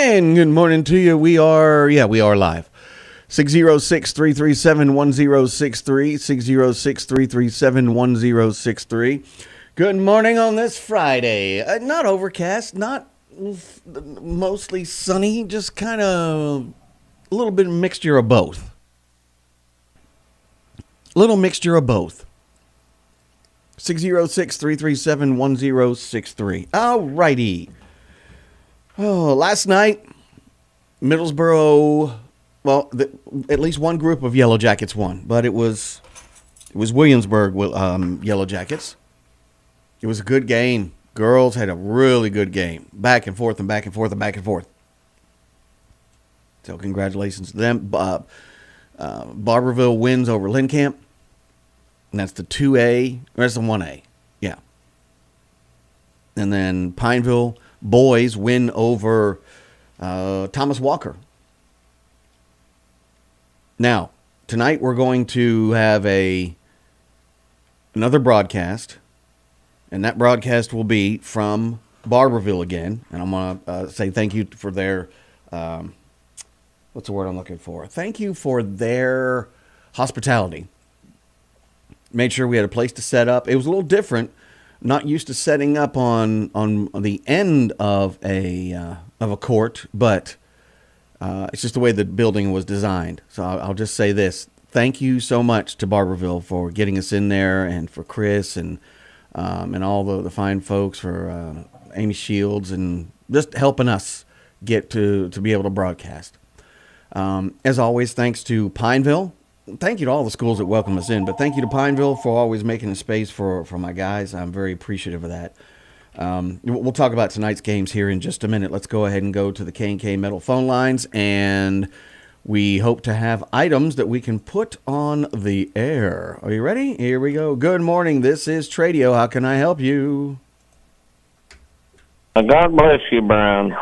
And good morning to you. We are live. 606-337-1063, 606-337-1063. Good morning on this Friday. Not overcast, not mostly sunny, just kind of a little bit of mixture of both. Little mixture of both. 606-337-1063. All righty. Oh, last night, Middlesboro, well, at least one group of Yellow Jackets won, but it was Williamsburg Yellow Jackets. It was a good game. Girls had a really good game. Back and forth and back and forth and back and forth. So congratulations to them. Barberville wins over Lincamp. And that's the 2A, or that's the 1A. Yeah. And then Pineville boys win over Thomas Walker. Now, tonight we're going to have another broadcast. And that broadcast will be from Barberville again. And I'm going to say thank you for their, what's the word I'm looking for? Thank you for their hospitality. Made sure we had a place to set up. It was a little different. Not used to setting up on the end of a court, but it's just the way the building was designed. So I'll just say this. Thank you so much to Barberville for getting us in there, and for Chris and all the fine folks, for Amy Shields, and just helping us get to be able to broadcast. As always, thanks to Pineville. Thank you to all the schools that welcome us in, but thank you to Pineville for always making a space for my guys. I'm very appreciative of that. We'll talk about tonight's games here in just a minute. Let's go ahead and go to the K&K Metal phone lines, and we hope to have items that we can put on the air. Are you ready? Here we go. Good morning. This is Tradio. How can I help you? God bless you, Brian.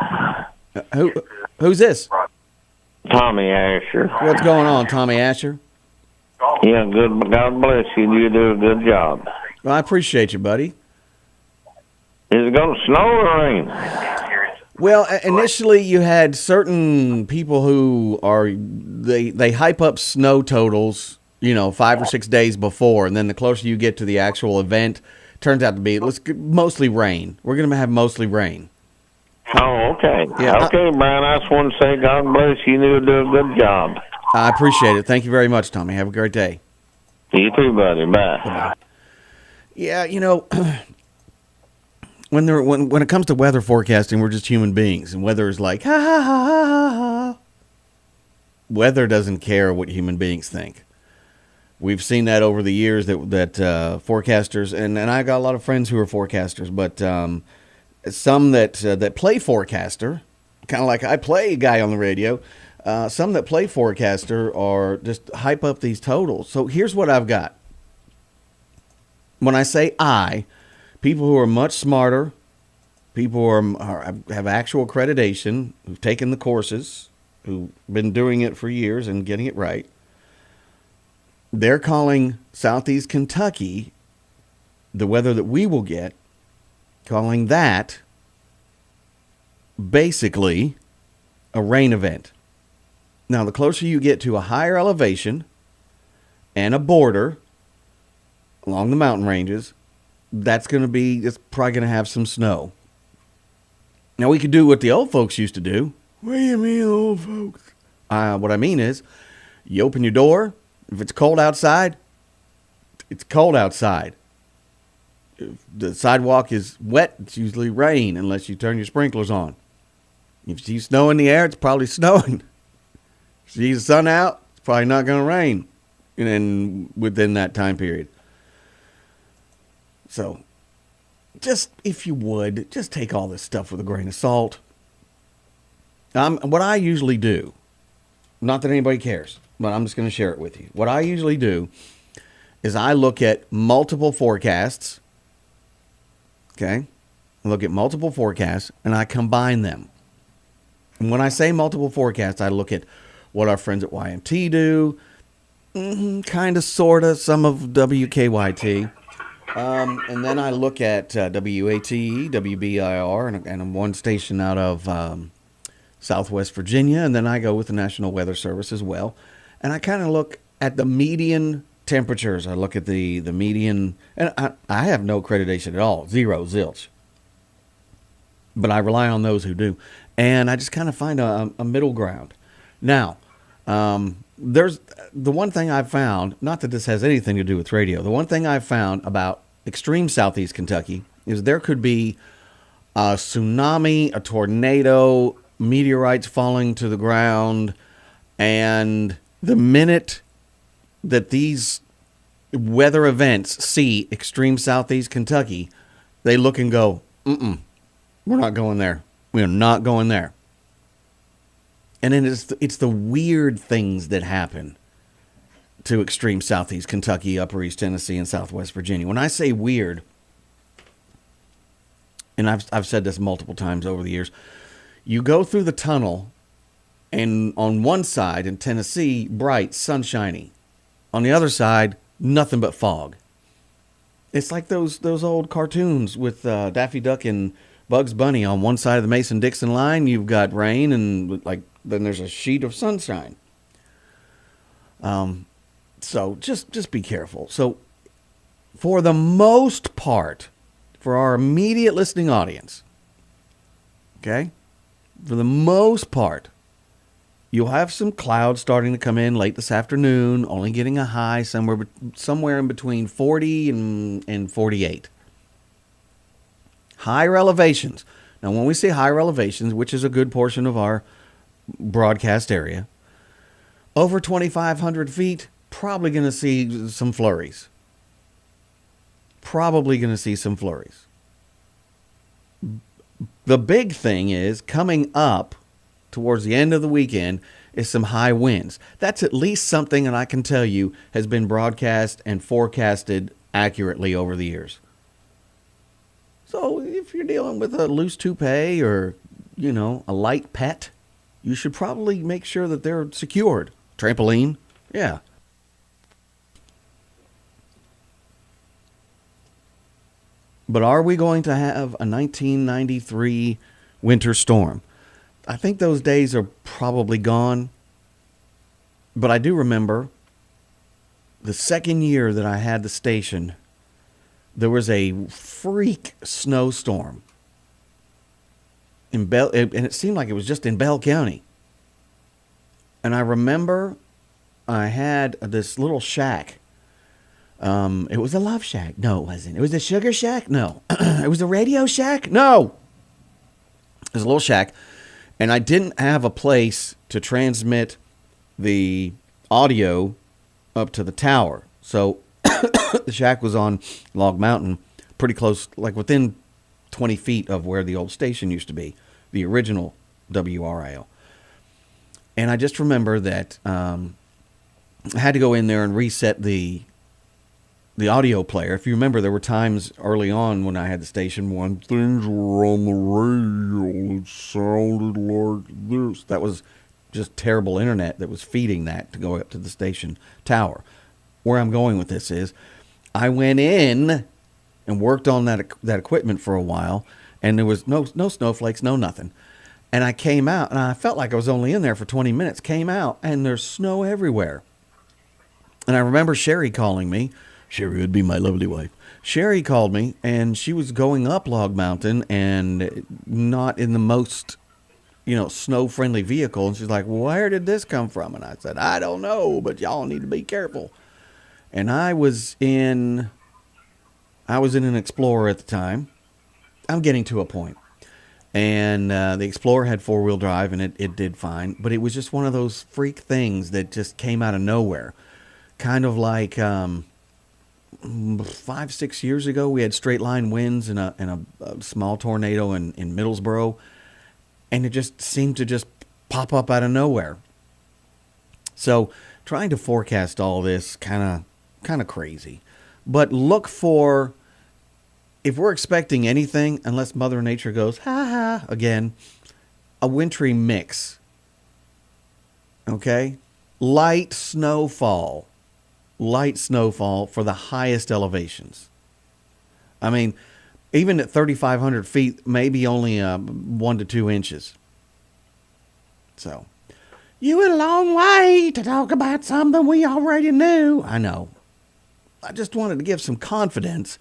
Who's this? Tommy Asher. What's going on, Tommy Asher? Yeah, good. God bless you. You do a good job. Well, I appreciate you, buddy. Is it going to snow or rain? Well, initially you had certain people who they hype up snow totals, 5 or 6 days before, and then the closer you get to the actual event, turns out to be mostly rain. We're going to have mostly rain. Oh, okay. Yeah, okay, Brian, I just want to say God bless you. You do a good job. I appreciate it. Thank you very much, Tommy. Have a great day. You too, buddy. Bye. Bye-bye. Yeah, when it comes to weather forecasting, we're just human beings, and weather is like, ha, ha, ha, ha, ha. Weather doesn't care what human beings think. We've seen that over the years that forecasters, and I got a lot of friends who are forecasters, but some that play forecaster, kind of like I play a guy on the radio, some that play forecaster are just hype up these totals. So here's what I've got. When I say people who are much smarter, people who have actual accreditation, who've taken the courses, who've been doing it for years and getting it right, they're calling Southeast Kentucky, the weather that we will get, calling that basically a rain event. Now, the closer you get to a higher elevation and a border along the mountain ranges, it's probably going to have some snow. Now, we could do what the old folks used to do. What do you mean, old folks? What I mean is, you open your door. If it's cold outside, it's cold outside. If the sidewalk is wet, it's usually rain unless you turn your sprinklers on. If you see snow in the air, it's probably snowing. If you see the sun out, it's probably not going to rain within that time period. So, just, if you would, just take all this stuff with a grain of salt. What I usually do, not that anybody cares, but I'm just going to share it with you. What I usually do is I look at multiple forecasts, okay? I look at multiple forecasts, and I combine them. And when I say multiple forecasts, I look at what our friends at YMT do, kind of, sort of, some of WKYT. And then I look at WATE, WBIR, and one station out of Southwest Virginia, and then I go with the National Weather Service as well. And I kind of look at the median temperatures. I look at the median, and I have no accreditation at all, zero, zilch. But I rely on those who do. And I just kind of find a middle ground. Now, there's the one thing I've found, not that this has anything to do with radio, the one thing I've found about extreme southeast Kentucky is there could be a tsunami, a tornado, meteorites falling to the ground, and the minute that these weather events see extreme southeast Kentucky, they look and go, we're not going there. We're not going there. And then it's the weird things that happen to extreme southeast Kentucky, upper East Tennessee, and southwest Virginia. When I say weird, and I've said this multiple times over the years, you go through the tunnel, and on one side in Tennessee, bright, sunshiny. On the other side, nothing but fog. It's like those old cartoons with Daffy Duck and Bugs Bunny. On one side of the Mason-Dixon line, you've got rain, and then there's a sheet of sunshine. So just be careful. So for the most part, for our immediate listening audience, okay, for the most part, you'll have some clouds starting to come in late this afternoon, only getting a high somewhere in between 40 and 48. Higher elevations. Now, when we say higher elevations, which is a good portion of our broadcast area, over 2,500 feet, probably going to see some flurries. The big thing is coming up towards the end of the weekend is some high winds. That's at least something that I can tell you has been broadcast and forecasted accurately over the years. So if you're dealing with a loose toupee or, a light pet, you should probably make sure that they're secured. Trampoline, yeah. But are we going to have a 1993 winter storm? I think those days are probably gone. But I do remember the second year that I had the station, there was a freak snowstorm in and it seemed like it was just in Bell County. And I remember I had this little shack. It was a love shack. No, it wasn't. It was a sugar shack. No, it was a radio shack. No, it was a little shack. And I didn't have a place to transmit the audio up to the tower. So the shack was on Log Mountain, pretty close, like within 20 feet of where the old station used to be, the original WRIL. And I just remember that I had to go in there and reset the audio player. If you remember, there were times early on when I had the station when things were on the radio, it sounded like this. That was just terrible internet that was feeding that to go up to the station tower. Where I'm going with this is I went in and worked on that equipment for a while, and there was no snowflakes, no nothing. And I came out, and I felt like I was only in there for 20 minutes, came out, and there's snow everywhere. And I remember Sherry calling me. Sherry would be my lovely wife. Sherry called me, and she was going up Log Mountain and not in the most, snow-friendly vehicle. And she's like, where did this come from? And I said, I don't know, but y'all need to be careful. And I was in an Explorer at the time. I'm getting to a point. And the Explorer had four-wheel drive, and it did fine. But it was just one of those freak things that just came out of nowhere. Kind of like 5-6 years ago, we had straight line winds and a small tornado in Middlesboro, and it just seemed to just pop up out of nowhere. So trying to forecast all this kind of crazy. But look for, if we're expecting anything, unless Mother Nature goes ha ha again, a wintry mix. Okay, light snowfall for the highest elevations. I mean, even at 3,500 feet, maybe only 1 to 2 inches. So, you went a long way to talk about something we already knew. I know. I just wanted to give some confidence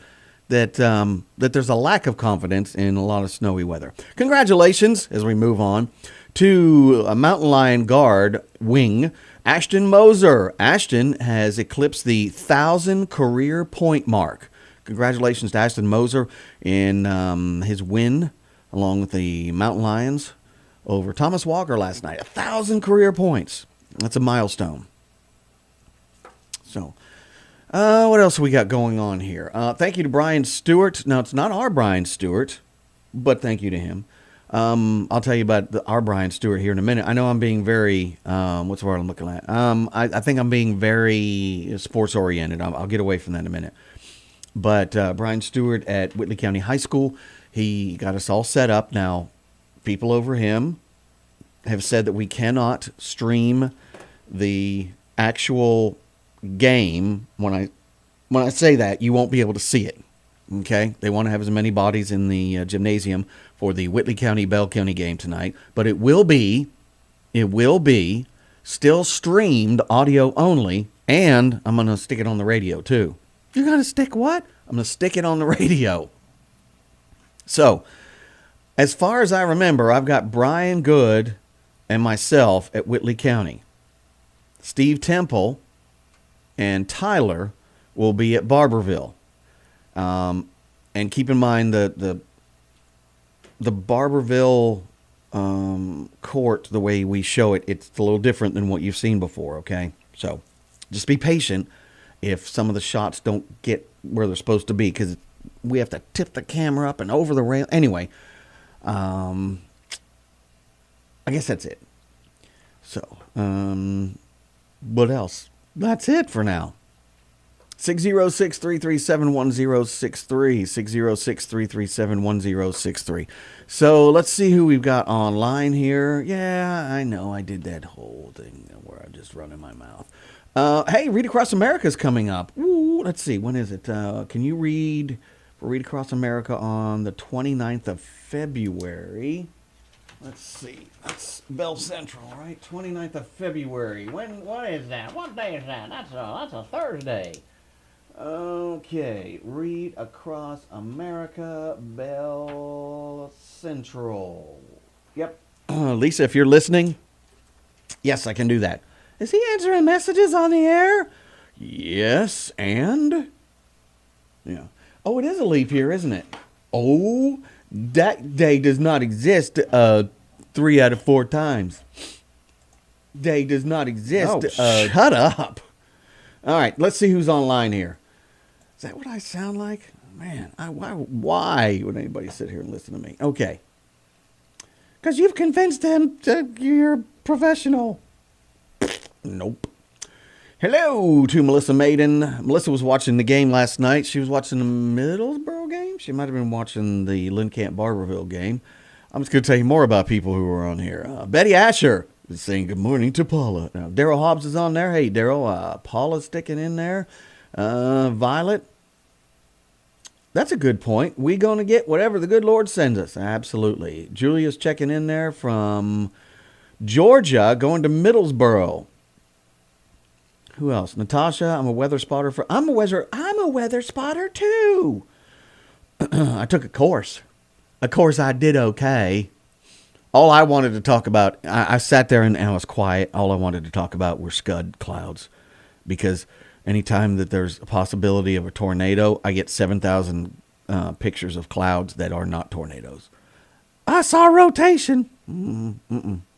that that there's a lack of confidence in a lot of snowy weather. Congratulations, as we move on, to a Mountain Lion Guard wing, Ashton Moser. Ashton has eclipsed the 1,000 career point mark. Congratulations to Ashton Moser in his win along with the Mountain Lions over Thomas Walker last night. 1,000 career points. That's a milestone. So, what else we got going on here? Thank you to Brian Stewart. Now, it's not our Brian Stewart, but thank you to him. I'll tell you about our Brian Stewart here in a minute. I know I'm being very, what's the word I'm looking at? I think I'm being very sports oriented. I'll get away from that in a minute. But Brian Stewart at Whitley County High School, he got us all set up. Now, people over him have said that we cannot stream the actual game. When I say that, you won't be able to see it. Okay, they want to have as many bodies in the gymnasium for the Whitley County Bell County game tonight, but it will be still streamed audio only, and I'm going to stick it on the radio too. You're going to stick what? I'm going to stick it on the radio. So, as far as I remember, I've got Brian Good and myself at Whitley County. Steve Temple and Tyler will be at Barberville. And keep in mind the Barberville court, the way we show it, it's a little different than what you've seen before, okay? So just be patient if some of the shots don't get where they're supposed to be, because we have to tip the camera up and over the rail. Anyway, I guess that's it. So, what else? That's it for now. 606-337-1063. 606-337-1063. So let's see who we've got online here. Yeah, I know I did that whole thing where I just run in my mouth. Hey, Read Across America is coming up. Ooh, let's see. When is it? Can you read for Read Across America on the 29th of February? Let's see. That's Bell Central, right? 29th of February. What is that? What day is that? That's a Thursday. Okay. Read Across America, Bell Central. Yep. Lisa, if you're listening, yes, I can do that. Is he answering messages on the air? Yes, and? Yeah. Oh, it is a leap year, isn't it? Oh, that day does not exist 3 out of 4 times. Day does not exist. Oh, shut up. All right, let's see who's online here. Is that what I sound like? Man, why would anybody sit here and listen to me? Okay. Because you've convinced them that you're professional. Nope. Hello to Melissa Maiden. Melissa was watching the game last night. She was watching the Middlesbrough game. She might have been watching the Lincamp Barberville game. I'm just going to tell you more about people who are on here. Betty Asher is saying good morning to Paula. Now, Daryl Hobbs is on there. Hey, Daryl. Paula's sticking in there. Violet. That's a good point. We going to get whatever the good Lord sends us. Absolutely. Julia's checking in there from Georgia, going to Middlesbrough. Who else? Natasha, I'm a weather spotter. I'm a weather spotter too. I took a course. Of course, I did okay. All I wanted to talk about, I sat there and I was quiet. All I wanted to talk about were scud clouds, because anytime that there's a possibility of a tornado, I get 7,000 pictures of clouds that are not tornadoes. I saw rotation.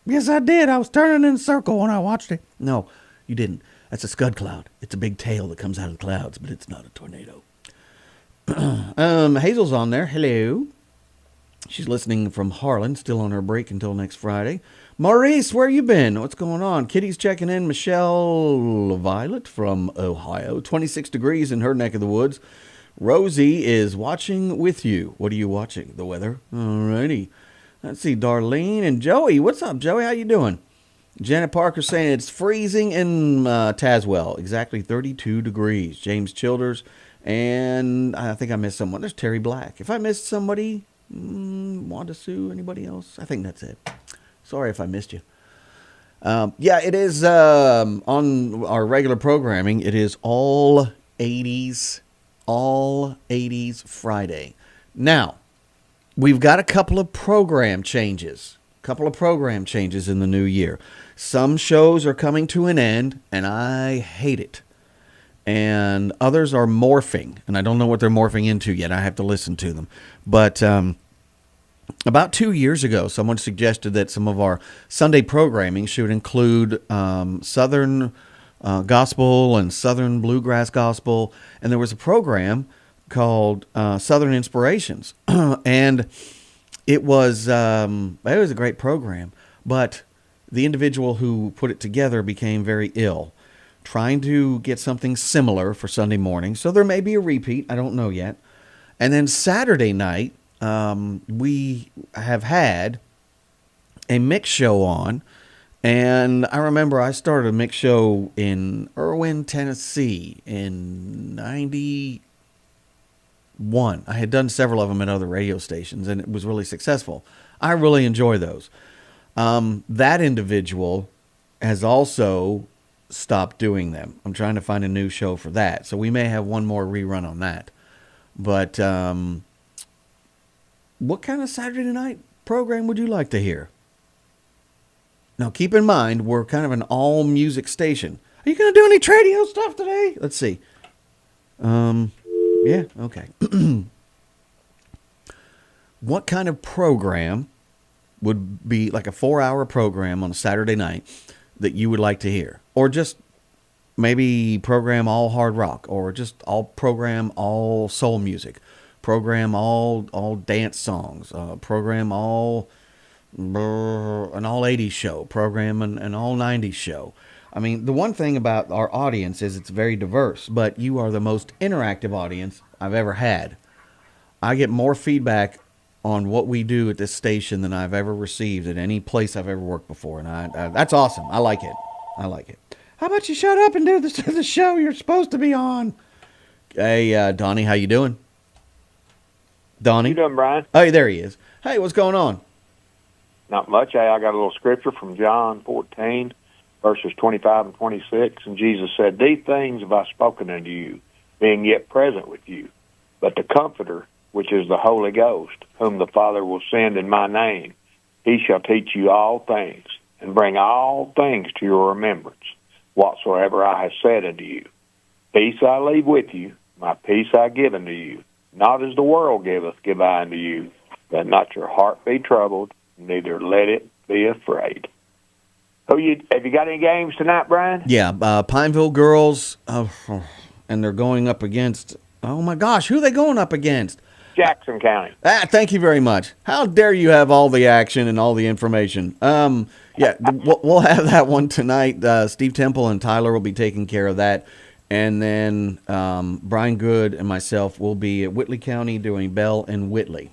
Yes, I did. I was turning in a circle when I watched it. No, you didn't. That's a scud cloud. It's a big tail that comes out of the clouds, but it's not a tornado. Hazel's on there. Hello. She's listening from Harlan, still on her break until next Friday. Maurice, where you been? What's going on? Kitty's checking in. Michelle Violet from Ohio. 26 degrees in her neck of the woods. Rosie is watching with you. What are you watching? The weather? Alrighty. Let's see. Darlene and Joey. What's up, Joey? How you doing? Janet Parker saying it's freezing in Tazewell. Exactly 32 degrees. James Childers. And I think I missed someone. There's Terry Black. If I missed somebody, Wanda Sue, anybody else? I think that's it. Sorry if I missed you. Yeah, it is on our regular programming. It is all 80s Friday. Now, we've got a couple of program changes in the new year. Some shows are coming to an end, and I hate it. And others are morphing, and I don't know what they're morphing into yet. I have to listen to them. But about 2 years ago, someone suggested that some of our Sunday programming should include Southern gospel and Southern bluegrass gospel. And there was a program called Southern Inspirations. And it was a great program, but the individual who put it together became very ill, trying to get something similar for Sunday morning. So there may be a repeat. I don't know yet. And then Saturday night, we have had a mix show on. And I remember I started a mix show in Irwin, Tennessee in 91. I had done several of them at other radio stations, and it was really successful. I really enjoy those. That individual has also stopped doing them. I'm trying to find a new show for that. So we may have one more rerun on that. But what kind of Saturday night program would you like to hear? Now, keep in mind, we're kind of an all-music station. Are you going to do any tradio stuff today? Let's see. Yeah, okay. What kind of program would be like a 4-hour program on a Saturday night that you would like to hear? Or just maybe program all hard rock, or just program all soul music, program all dance songs, program all an all 80s show, program an all 90s show. I mean, the one thing about our audience is it's very diverse, but you are the most interactive audience I've ever had. I get more feedback on what we do at this station than I've ever received at any place I've ever worked before, and I that's awesome. I like it. How about you shut up and do the show you're supposed to be on? Hey, Donnie, how you doing? Donnie? How you doing, Brian? Hey, there he is. Hey, what's going on? Not much. Hey, I got a little scripture from John 14, verses 25 and 26. And Jesus said, "These things have I spoken unto you, being yet present with you. But the Comforter, which is the Holy Ghost, whom the Father will send in my name, he shall teach you all things, and bring all things to your remembrance, whatsoever I have said unto you. Peace I leave with you, my peace I give unto you. Not as the world giveth, give I unto you. Let not your heart be troubled, neither let it be afraid." Have you got any games tonight, Brian? Yeah, Pineville girls, and they're going up against, oh my gosh, who are they going up against? Jackson County. Thank you very much. How dare you have all the action and all the information? Yeah, we'll have that one tonight. Steve Temple and Tyler will be taking care of that. And then Brian Good and myself will be at Whitley County doing Bell and Whitley.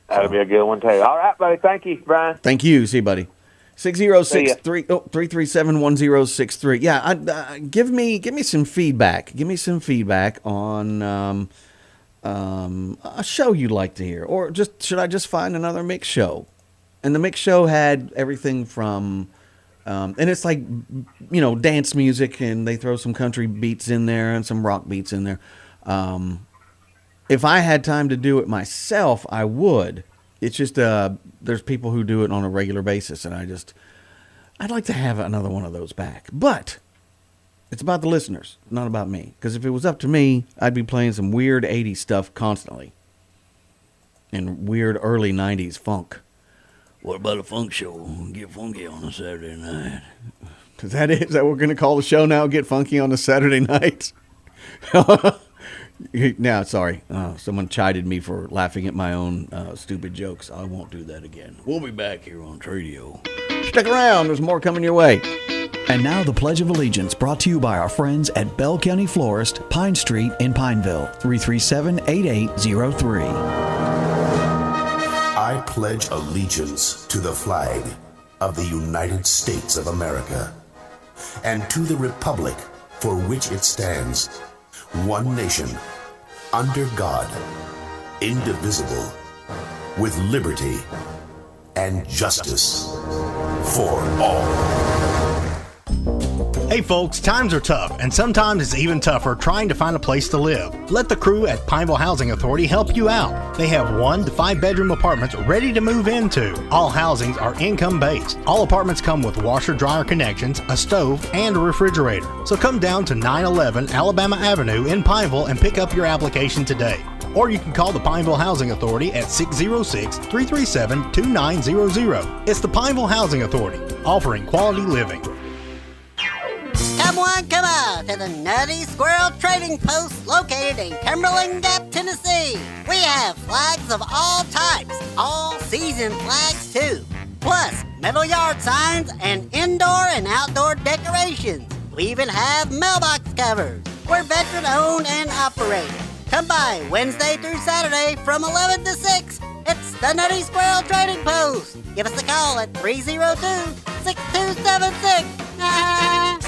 That'll be a good one, too. All right, buddy. Thank you, Brian. Thank you. See you, buddy. 337-1063. Yeah, give me some feedback. Give me some feedback on a show you'd like to hear, or just should I just find another mix show? And the mix show had everything from, and it's like, you know, dance music, and they throw some country beats in there and some rock beats in there. If I had time to do it myself, I would. It's just there's people who do it on a regular basis, and I'd like to have another one of those back. But it's about the listeners, not about me. Because if it was up to me, I'd be playing some weird 80s stuff constantly. And weird early 90s funk. What about a funk show? Get funky on a Saturday night. Is that what we're going to call the show now? Get funky on a Saturday night? Now, sorry. Someone chided me for laughing at my own stupid jokes. I won't do that again. We'll be back here on Tradio. Stick around. There's more coming your way. And now the Pledge of Allegiance, brought to you by our friends at Bell County Florist, Pine Street in Pineville, 337-8803. I pledge allegiance to the flag of the United States of America and to the republic for which it stands, one nation, under God, indivisible, with liberty and justice for for all. Hey folks, times are tough, and sometimes it's even tougher trying to find a place to live. Let the crew at Pineville Housing Authority help you out. They have 1 to 5 bedroom apartments ready to move into. All housings are income based. All apartments come with washer dryer connections, a stove, and a refrigerator. So come down to 911 Alabama Avenue in Pineville and pick up your application today. Or you can call the Pineville Housing Authority at 606-337-2900. It's the Pineville Housing Authority, offering quality living. Come on to the Nutty Squirrel Trading Post located in Cumberland Gap, Tennessee. We have flags of all types, all season flags too, plus metal yard signs and indoor and outdoor decorations. We even have mailbox covers. We're veteran owned and operated. Come by Wednesday through Saturday from 11 to 6. It's the Nutty Squirrel Trading Post. Give us a call at 302-6276.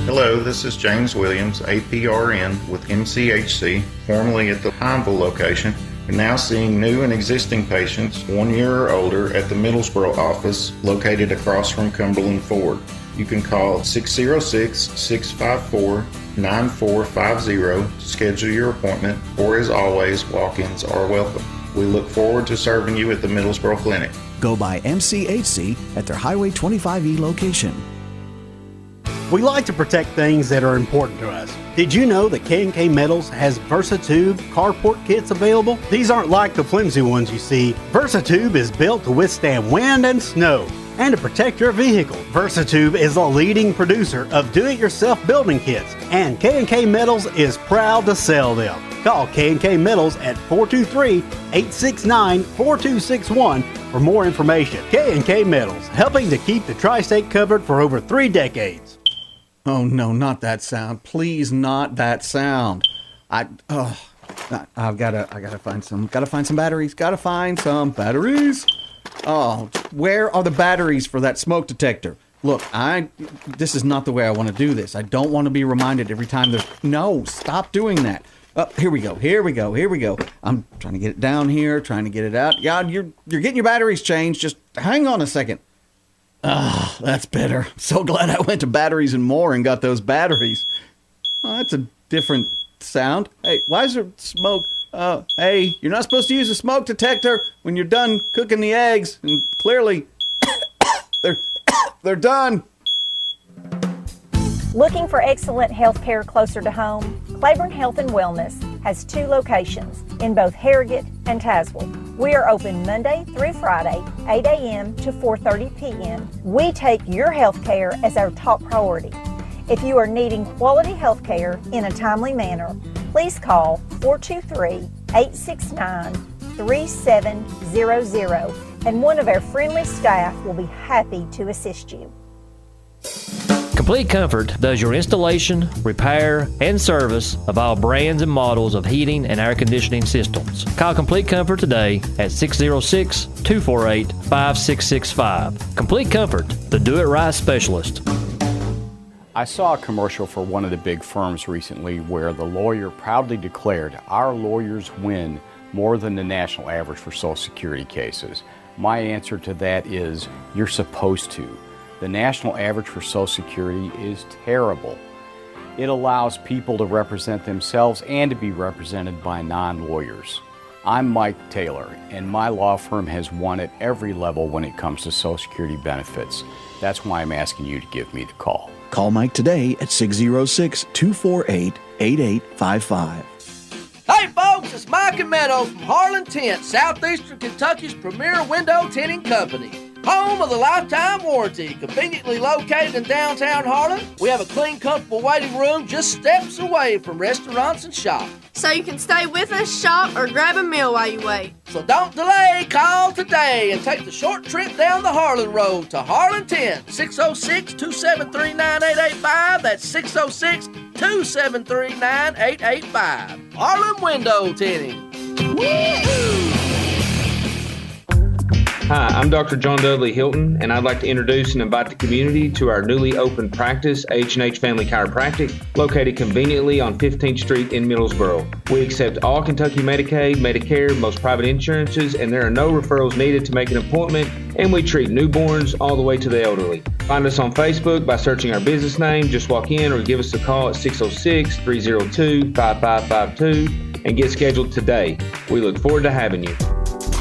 Hello, this is James Williams, APRN with MCHC, formerly at the Pineville location, and now seeing new and existing patients 1 year or older at the Middlesboro office located across from Cumberland Ford. You can call 606-654-9450 to schedule your appointment, or as always, walk-ins are welcome. We look forward to serving you at the Middlesboro Clinic. Go by MCHC at their Highway 25E location. We like to protect things that are important to us. Did you know that K&K Metals has VersaTube carport kits available? These aren't like the flimsy ones you see. VersaTube is built to withstand wind and snow and to protect your vehicle. VersaTube is a leading producer of do-it-yourself building kits, and K&K Metals is proud to sell them. Call K&K Metals at 423-869-4261 for more information. K&K Metals, helping to keep the tri-state covered for over 3 decades. Oh no, not that sound. Please, not that sound. I gotta find some batteries. Gotta find some batteries. Oh, where are the batteries for that smoke detector? Look, this is not the way I want to do this. I don't want to be reminded every time no, stop doing that. Here we go. I'm trying to get it down here, trying to get it out. Yeah, you're getting your batteries changed. Just hang on a second. Ah, that's better. I'm so glad I went to Batteries and More and got those batteries. Oh, that's a different sound. Hey, why is there smoke? Hey, you're not supposed to use a smoke detector when you're done cooking the eggs, and clearly they're done. Looking for excellent health care closer to home? Claiborne Health and Wellness has 2 locations in both Harrogate and Tazewell. We are open Monday through Friday, 8 a.m. to 4:30 p.m. We take your health care as our top priority. If you are needing quality health care in a timely manner, please call 423-869-3700 and one of our friendly staff will be happy to assist you. Complete Comfort does your installation, repair, and service of all brands and models of heating and air conditioning systems. Call Complete Comfort today at 606-248-5665. Complete Comfort, the do-it-right specialist. I saw a commercial for one of the big firms recently where the lawyer proudly declared, "Our lawyers win more than the national average for Social Security cases." My answer to that is, you're supposed to. The national average for Social Security is terrible. It allows people to represent themselves and to be represented by non-lawyers. I'm Mike Taylor, and my law firm has won at every level when it comes to Social Security benefits. That's why I'm asking you to give me the call. Call Mike today at 606-248-8855. Hey folks, it's Mike and Meadows from Harlan Tent, Southeastern Kentucky's premier window tinting company. Home of the lifetime warranty, conveniently located in downtown Harlan. We have a clean, comfortable waiting room just steps away from restaurants and shops. So you can stay with us, shop, or grab a meal while you wait. So don't delay, call today and take the short trip down the Harlan Road to Harlan Tent, 606-273-9885. That's 606-273-9885. Harlan Window Tinting. Woo-hoo! Hi, I'm Dr. John Dudley Hilton, and I'd like to introduce and invite the community to our newly opened practice, H&H Family Chiropractic, located conveniently on 15th Street in Middlesboro. We accept all Kentucky Medicaid, Medicare, most private insurances, and there are no referrals needed to make an appointment, and we treat newborns all the way to the elderly. Find us on Facebook by searching our business name. Just walk in or give us a call at 606-302-5552 and get scheduled today. We look forward to having you.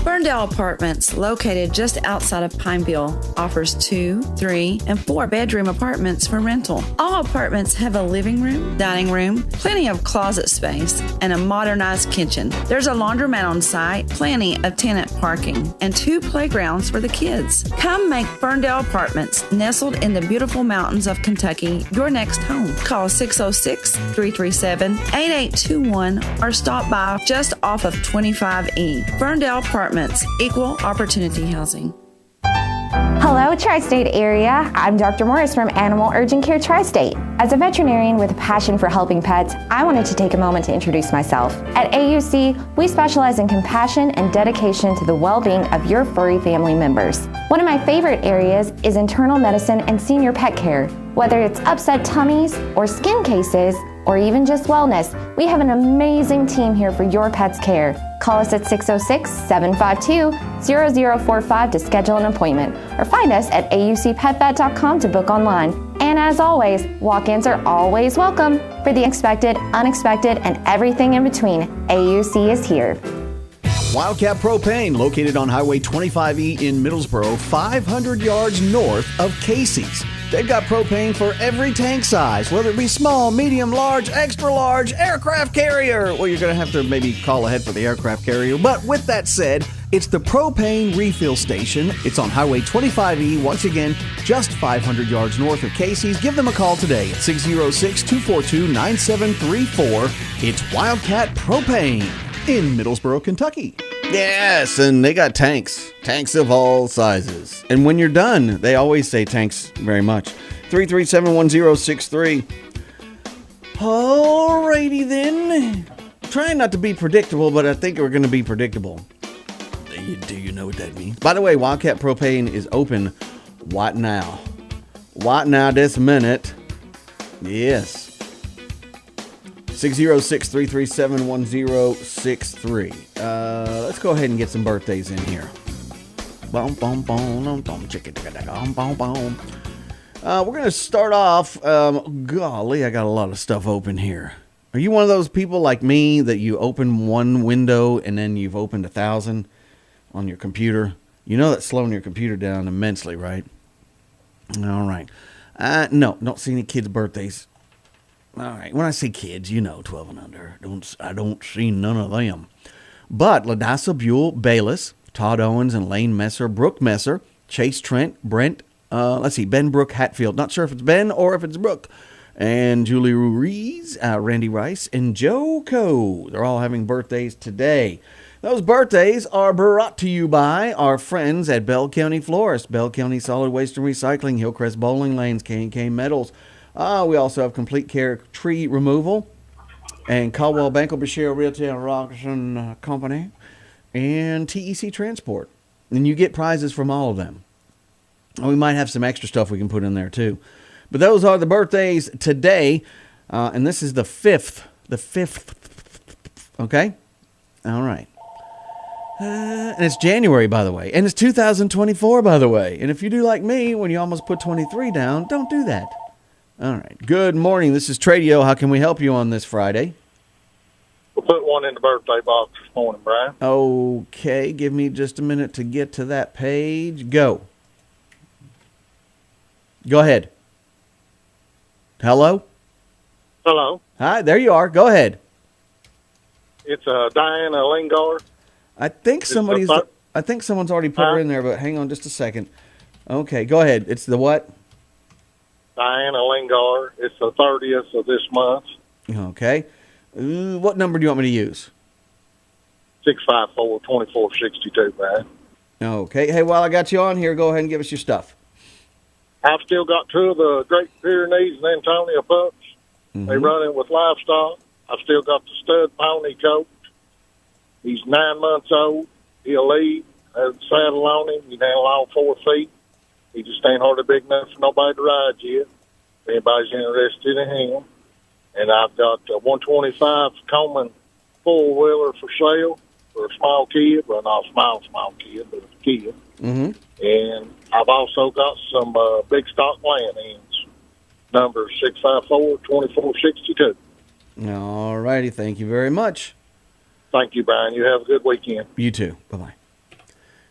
Burndale Apartments, located just outside of Pineville, offers 2, 3, and 4 bedroom apartments for rental. All apartments have a living room, dining room, plenty of closet space, and a modernized kitchen. There's a laundromat on site, plenty of tenant parking, and 2 playgrounds for the kids. Come make Burndale Apartments, nestled in the beautiful mountains of Kentucky, your next home. Call 606-337-8821 or stop by just off of 25E. Burndale Apartments, equal opportunity housing. Hello, Tri-State area. I'm Dr. Morris from Animal Urgent Care Tri-State. As a veterinarian with a passion for helping pets, I wanted to take a moment to introduce myself. At AUC, we specialize in compassion and dedication to the well-being of your furry family members. One of my favorite areas is internal medicine and senior pet care. Whether it's upset tummies or skin cases, or even just wellness, we have an amazing team here for your pet's care. Call us at 606-752-0045 to schedule an appointment, or find us at aucpetvet.com to book online. And as always, walk-ins are always welcome. For the expected, unexpected, and everything in between, AUC is here. Wildcat Propane, located on Highway 25E in Middlesboro, 500 yards north of Casey's. They've got propane for every tank size, whether it be small, medium, large, extra large, aircraft carrier. Well, you're going to have to maybe call ahead for the aircraft carrier. But with that said, it's the propane refill station. It's on Highway 25E, once again, just 500 yards north of Casey's. Give them a call today at 606-242-9734. It's Wildcat Propane in Middlesboro, Kentucky. Yes, and they got tanks of all sizes. And when you're done, they always say thanks very much. 3371063. Alrighty then. Trying not to be predictable, but I think we're going to be predictable. Do you know what that means? By the way, Wildcat Propane is open right now. Right now, this minute. Yes. 606-337-1063. Let's go ahead and get some birthdays in here. We're going to start off. Golly, I got a lot of stuff open here. Are you one of those people like me that you open one window and then you've opened 1,000 on your computer? You know that's slowing your computer down immensely, right? All right. No, don't see any kids' birthdays. All right. When I say kids, 12 and under. I don't see none of them. But Ladassa Buell Bayless, Todd Owens and Lane Messer, Brooke Messer, Chase Trent, Brent, Ben Brooke Hatfield. Not sure if it's Ben or if it's Brooke. And Julie Ruiz, Randy Rice, and Joe Coe. They're all having birthdays today. Those birthdays are brought to you by our friends at Bell County Florist, Bell County Solid Waste and Recycling, Hillcrest Bowling Lanes, K&K Metals. We also have Complete Care Tree Removal and Caldwell Banco Bashir Realty and Robertson Company and TEC Transport. And you get prizes from all of them. We might have some extra stuff we can put in there too. But those are the birthdays today. And this is the 5th. The 5th. Okay? All right. And it's January, by the way. And it's 2024, by the way. And if you do like me, when you almost put 23 down, don't do that. All right. Good morning. This is Tradio. How can we help you on this Friday? We'll put one in the birthday box this morning, Brian. Okay. Give me just a minute to get to that page. Go. Go ahead. Hello? Hello. Hi. There you are. Go ahead. It's Diana Lingard. I think someone's already put her in there, but hang on just a second. Okay. Go ahead. It's the what? Diana Lingard. It's the 30th of this month. Okay. What number do you want me to use? 654-2462, man. Okay. Hey, while I got you on here, go ahead and give us your stuff. I've still got 2 of the Great Pyrenees and Antonia pups. Mm-hmm. They run it with livestock. I've still got the stud pony coat. He's 9 months old. He'll leave. There's a saddle on him. You handle all 4 feet. He just ain't hardly big enough for nobody to ride yet. If anybody's interested in him. And I've got a 125 Coleman four-wheeler for sale for a small kid. Well, not a small kid, but a kid. Mm-hmm. And I've also got some big stock land ends. Number 654-2462. All righty. Thank you very much. Thank you, Brian. You have a good weekend. You too. Bye-bye.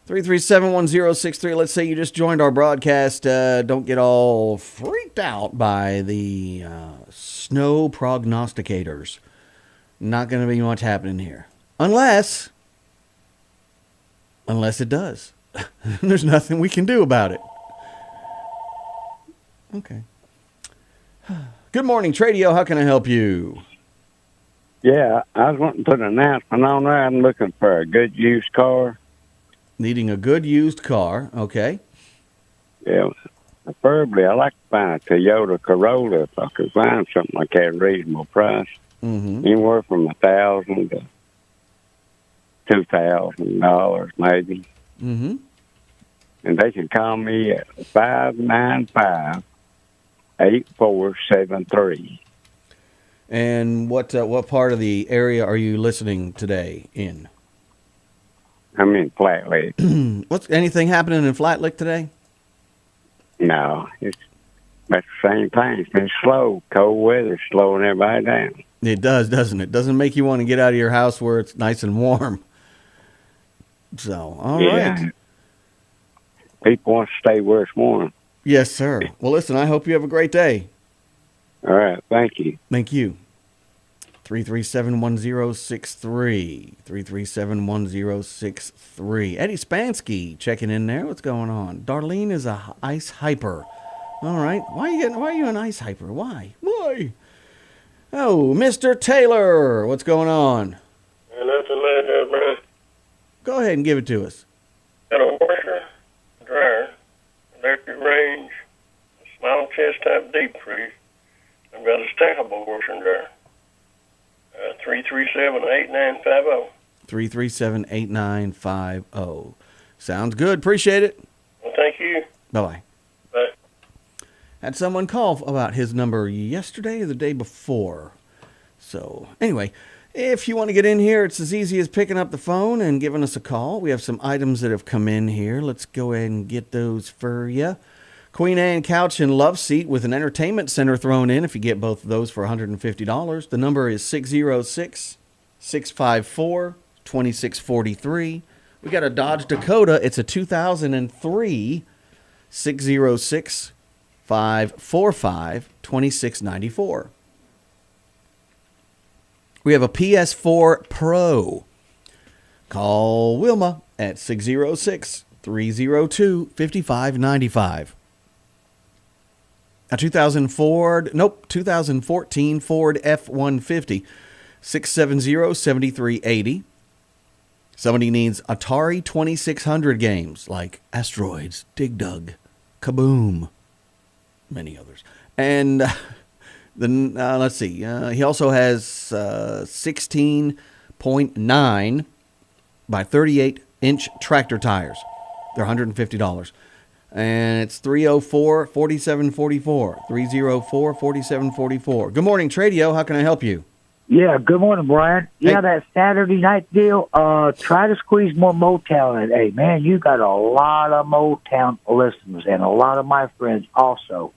337-1063. Let's say you just joined our broadcast. Don't get all freaked out by the snow prognosticators. Not going to be much happening here. Unless it does. There's nothing we can do about it. Okay. Good morning, Tradio. How can I help you? Yeah, I was wanting to put an announcement on there. I'm looking for a good used car. Needing a good used car. Okay. Yeah, preferably I like to find a Toyota Corolla if I could find something like that at a reasonable price. Mm-hmm. Anywhere from $1,000 to $2,000 maybe. Mm-hmm. And they can call me at 595-8473. And what part of the area are you listening today in? I'm in Flat Lake. What's anything happening in Flat Lake today? No, that's the same thing. It's been slow. Cold weather's slowing everybody down. It does, doesn't it? Doesn't make you want to get out of your house where it's nice and warm. So, all right. People want to stay where it's warm. Yes, sir. Well, listen, I hope you have a great day. All right. Thank you. Thank you. 337-1063. 337-1063. Eddie Spansky checking in there. What's going on? Darlene is a ice hyper. All right. Why are you an ice hyper? Why? Oh, Mr. Taylor. What's going on? Nothing like that, Brian. Go ahead and give it to us. Got a washer, dryer, electric range, a small chest type deep freeze. I've got a stackable washer and dryer. 337-8950. 337-8950. Sounds good. Appreciate it. Well, thank you. Bye-bye. Bye. Had someone call about his number yesterday or the day before. So, anyway, if you want to get in here, it's as easy as picking up the phone and giving us a call. We have some items that have come in here. Let's go ahead and get those for you. Queen Anne couch and love seat with an entertainment center thrown in if you get both of those for $150. The number is 606-654-2643. We got a Dodge Dakota. It's a 2003. 606-545-2694. We have a PS4 Pro. Call Wilma at 606-302-5595. A 2014 Ford F-150, 670-7380. Somebody needs Atari 2600 games like Asteroids, Dig Dug, Kaboom, many others. And then let's see, he also has 16.9 by 38-inch tractor tires. They're $150. And it's 304-4744. 304-4744. Good morning, Tradio. How can I help you? Yeah, good morning, Brian. Yeah, that Saturday night deal, try to squeeze more Motown in. Hey, man, you got a lot of Motown listeners and a lot of my friends also.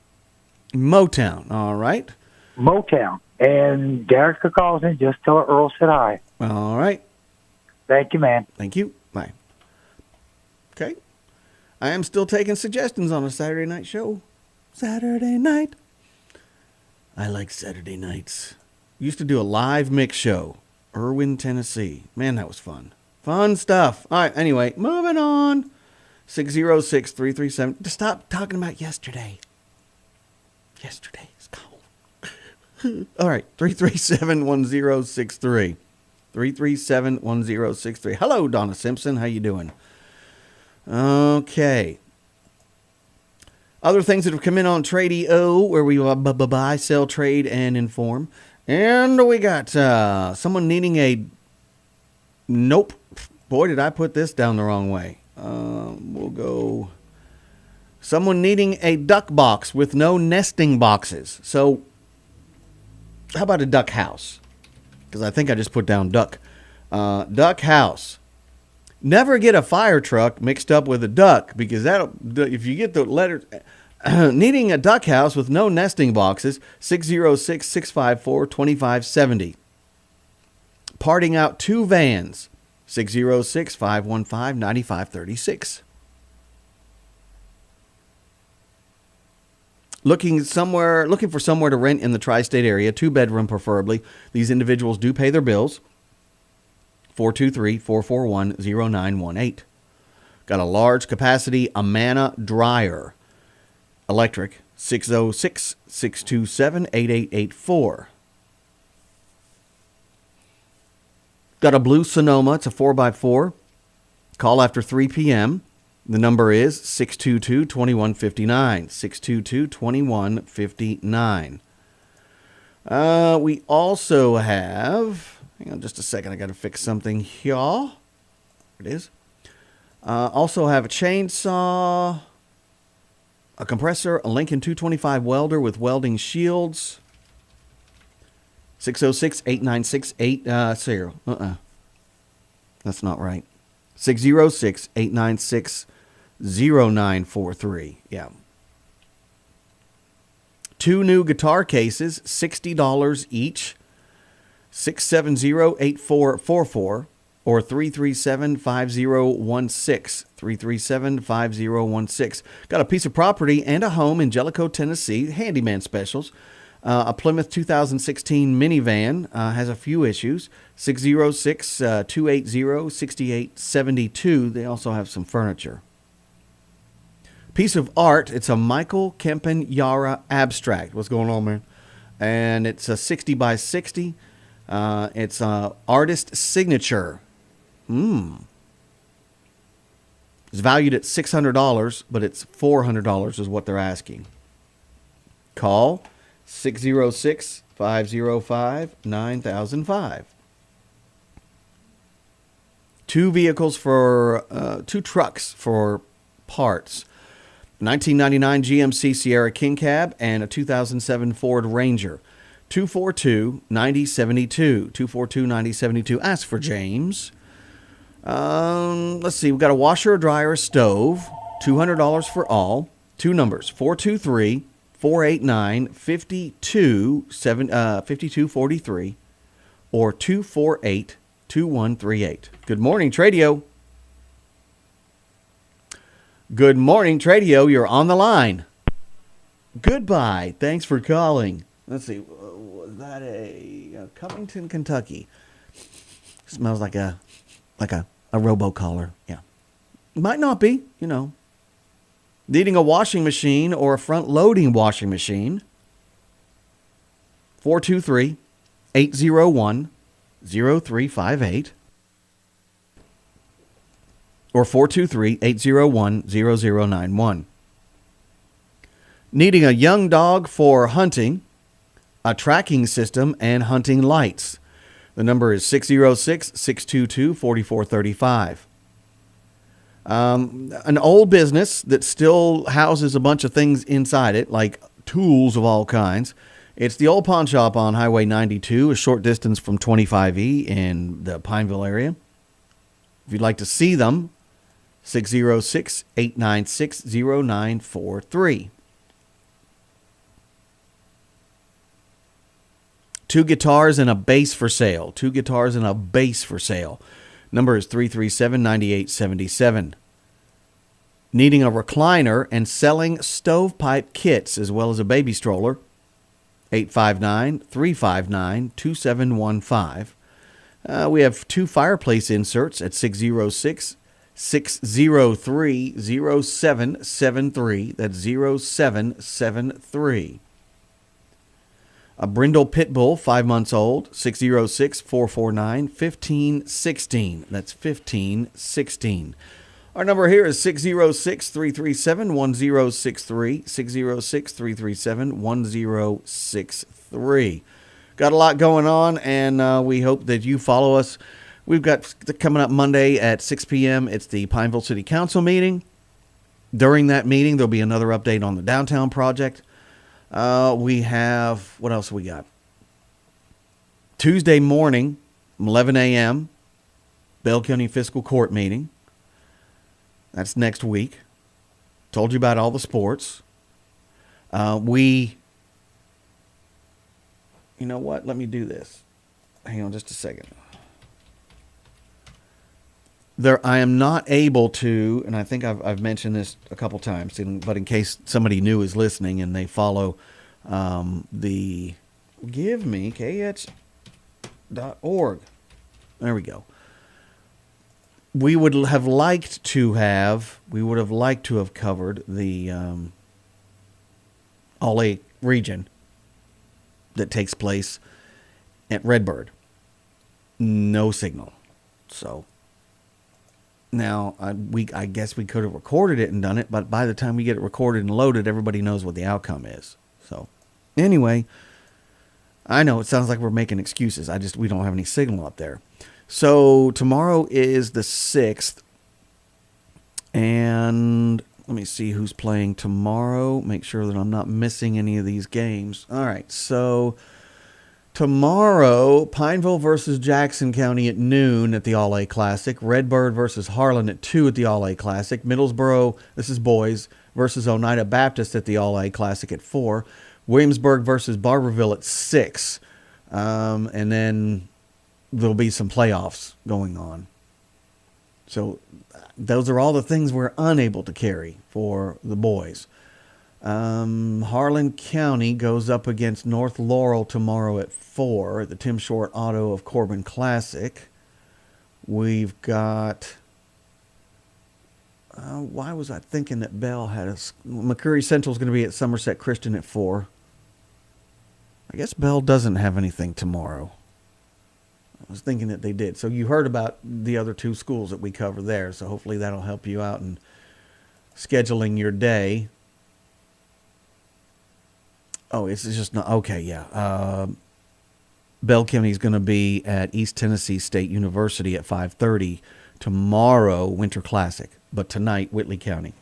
Motown, all right. Motown. And Derek calls in. Just tell her Earl said hi. All right. Thank you, man. Thank you. Bye. Okay. I am still taking suggestions on a Saturday night show. Saturday night. I like Saturday nights. Used to do a live mix show. Irwin, Tennessee. Man, that was fun. Fun stuff. All right, anyway, moving on. 606-337. Stop talking about yesterday. Yesterday is gone. All right, 337-1063. 337-1063. Hello, Donna Simpson. How you doing? Okay. Other things that have come in on Tradio, where we buy, sell, trade, and inform. And we got someone needing a... Nope. Boy, did I put this down the wrong way. We'll go someone needing a duck box with no nesting boxes. So how about a duck house? Because I think I just put down duck. Duck house. Never get a fire truck mixed up with a duck, because if you get the letters. Needing a duck house with no nesting boxes, 606-654-2570. Parting out 2 vans, 606-515-9536. Looking for somewhere to rent in the tri-state area, 2-bedroom preferably. These individuals do pay their bills. 423-441-0918. Got a large capacity Amana dryer. Electric, 606-627-8884. Got a blue Sonoma. It's a 4x4. Call after 3 p.m. The number is 622-2159. 622-2159. We also have... Hang on just a second. I got to fix something here. There it is. Also have a chainsaw... A compressor, a Lincoln 225 welder with welding shields. 606-896-80. That's not right. 606-896-0943. Yeah. 2 new guitar cases, $60 each. 670-8444. Or 337-5016. 337-5016. Got a piece of property and a home in Jellicoe, Tennessee. Handyman specials. A Plymouth 2016 minivan has a few issues. 606-280-6872. They also have some furniture. Piece of art. It's a Michael Kempen Yara abstract. What's going on, man? And it's a 60 by 60. It's a artist signature. It's valued at $600, but it's $400 is what they're asking. Call 606-505-9005. 2 vehicles for 2 trucks for parts. 1999 GMC Sierra King Cab and a 2007 Ford Ranger. 242-9072. 242-9072. Ask for James. Let's see. We've got a washer, a dryer, a stove. $200 for all. 2 numbers. 423-489-5243 or 248-2138. Good morning, Tradio. Good morning, Tradio. You're on the line. Goodbye. Thanks for calling. Let's see. Was that a Covington, Kentucky? Smells like a robocaller. Yeah. Might not be, Needing a washing machine or a front-loading washing machine. 423-801-0358 or 423-801-0091. Needing a young dog for hunting, a tracking system, and hunting lights. The number is 606-622-4435. An old business that still houses a bunch of things inside it, like tools of all kinds. It's the Old Pawn Shop on Highway 92, a short distance from 25E in the Pineville area. If you'd like to see them, 606-896-0943. 2 guitars and a bass for sale. 2 guitars and a bass for sale. Number is 337-9877. Needing a recliner and selling stovepipe kits as well as a baby stroller. 859-359-2715. We have 2 fireplace inserts at 606-603-0773. That's 0773. A Brindle Pit Bull, 5 months old, 606-449-1516. That's 1516. Our number here is 606-337-1063, 606-337-1063. Got a lot going on, and we hope that you follow us We've got coming up Monday at 6 p.m. It's the Pineville City Council meeting. During that meeting, there'll be another update on the downtown project. We have, what else we got? Tuesday morning, 11 a.m., Bell County Fiscal Court meeting. That's next week. Told you about all the sports. You know what? Let me do this. Hang on just a second. I am not able to, and I think I've mentioned this a couple times, but in case somebody new is listening and they follow the KH.org. There we go. We would have liked to have covered the All-A region that takes place at Redbird. No signal. So now I guess we could have recorded it and done it, but by the time we get it recorded and loaded, everybody knows what the outcome is. So anyway, I know it sounds like we're making excuses. We don't have any signal up there. So tomorrow is the 6th, and let me see who's playing tomorrow. Make sure that I'm not missing any of these games. All right, so tomorrow, Pineville versus Jackson County at noon at the All-A Classic. Redbird versus Harlan at 2 at the All-A Classic. Middlesboro, this is boys, versus Oneida Baptist at the All-A Classic at 4. Williamsburg versus Barberville at 6. And then there'll be some playoffs going on. So those are all the things we're unable to carry for the boys. Harlan County goes up against North Laurel tomorrow at 4 at the Tim Short Auto of Corbin Classic. We've got... why was I thinking that Bell had a... McCurry Central is going to be at Somerset Christian at 4. I guess Bell doesn't have anything tomorrow. I was thinking that they did. So you heard about the other 2 schools that we cover there. So hopefully that'll help you out in scheduling your day. Oh, it's just not... Okay, yeah. Bell County is going to be at East Tennessee State University at 5:30. Tomorrow, Winter Classic. But tonight, Whitley County.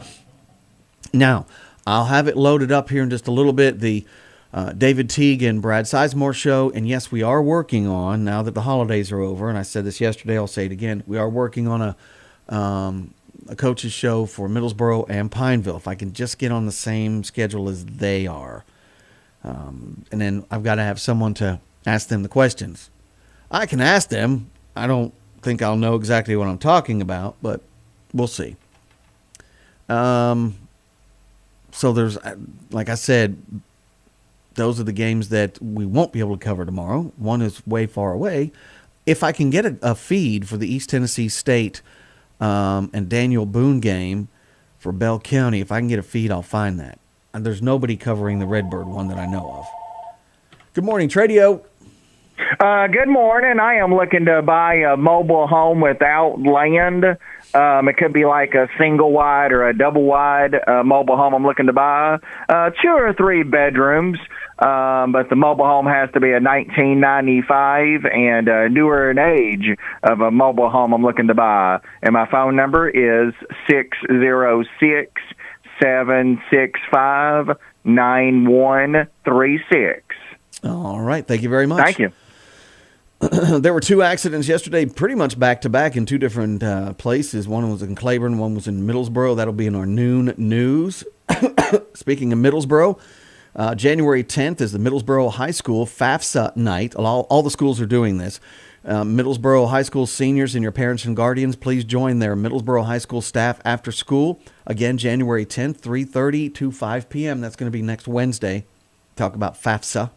Now, I'll have it loaded up here in just a little bit. The David Teague and Brad Sizemore show. And yes, we are working on, now that the holidays are over, and I said this yesterday, I'll say it again, we are working on a coach's show for Middlesboro and Pineville. If I can just get on the same schedule as they are. And then I've got to have someone to ask them the questions. I can ask them. I don't think I'll know exactly what I'm talking about, but we'll see. So there's, like I said, those are the games that we won't be able to cover tomorrow. One is way far away. If I can get a feed for the East Tennessee State and Daniel Boone game for Bell County, if I can get a feed, I'll find that. And there's nobody covering the Redbird one that I know of. Good morning, Tradio. Good morning. I am looking to buy a mobile home without land. It could be like a single wide or a double wide mobile home I'm looking to buy. 2 or 3 bedrooms, but the mobile home has to be a 1995 and newer in age of a mobile home I'm looking to buy. And my phone number is 606-765-9136. All right. Thank you very much. Thank you. There were 2 accidents yesterday, pretty much back-to-back in 2 different places. One was in Claiborne, one was in Middlesboro. That'll be in our noon news. Speaking of Middlesboro, January 10th is the Middlesboro High School FAFSA night. All the schools are doing this. Middlesboro High School seniors and your parents and guardians, please join their Middlesboro High School staff after school. Again, January 10th, 3:30 to 5 p.m. That's going to be next Wednesday. Talk about FAFSA.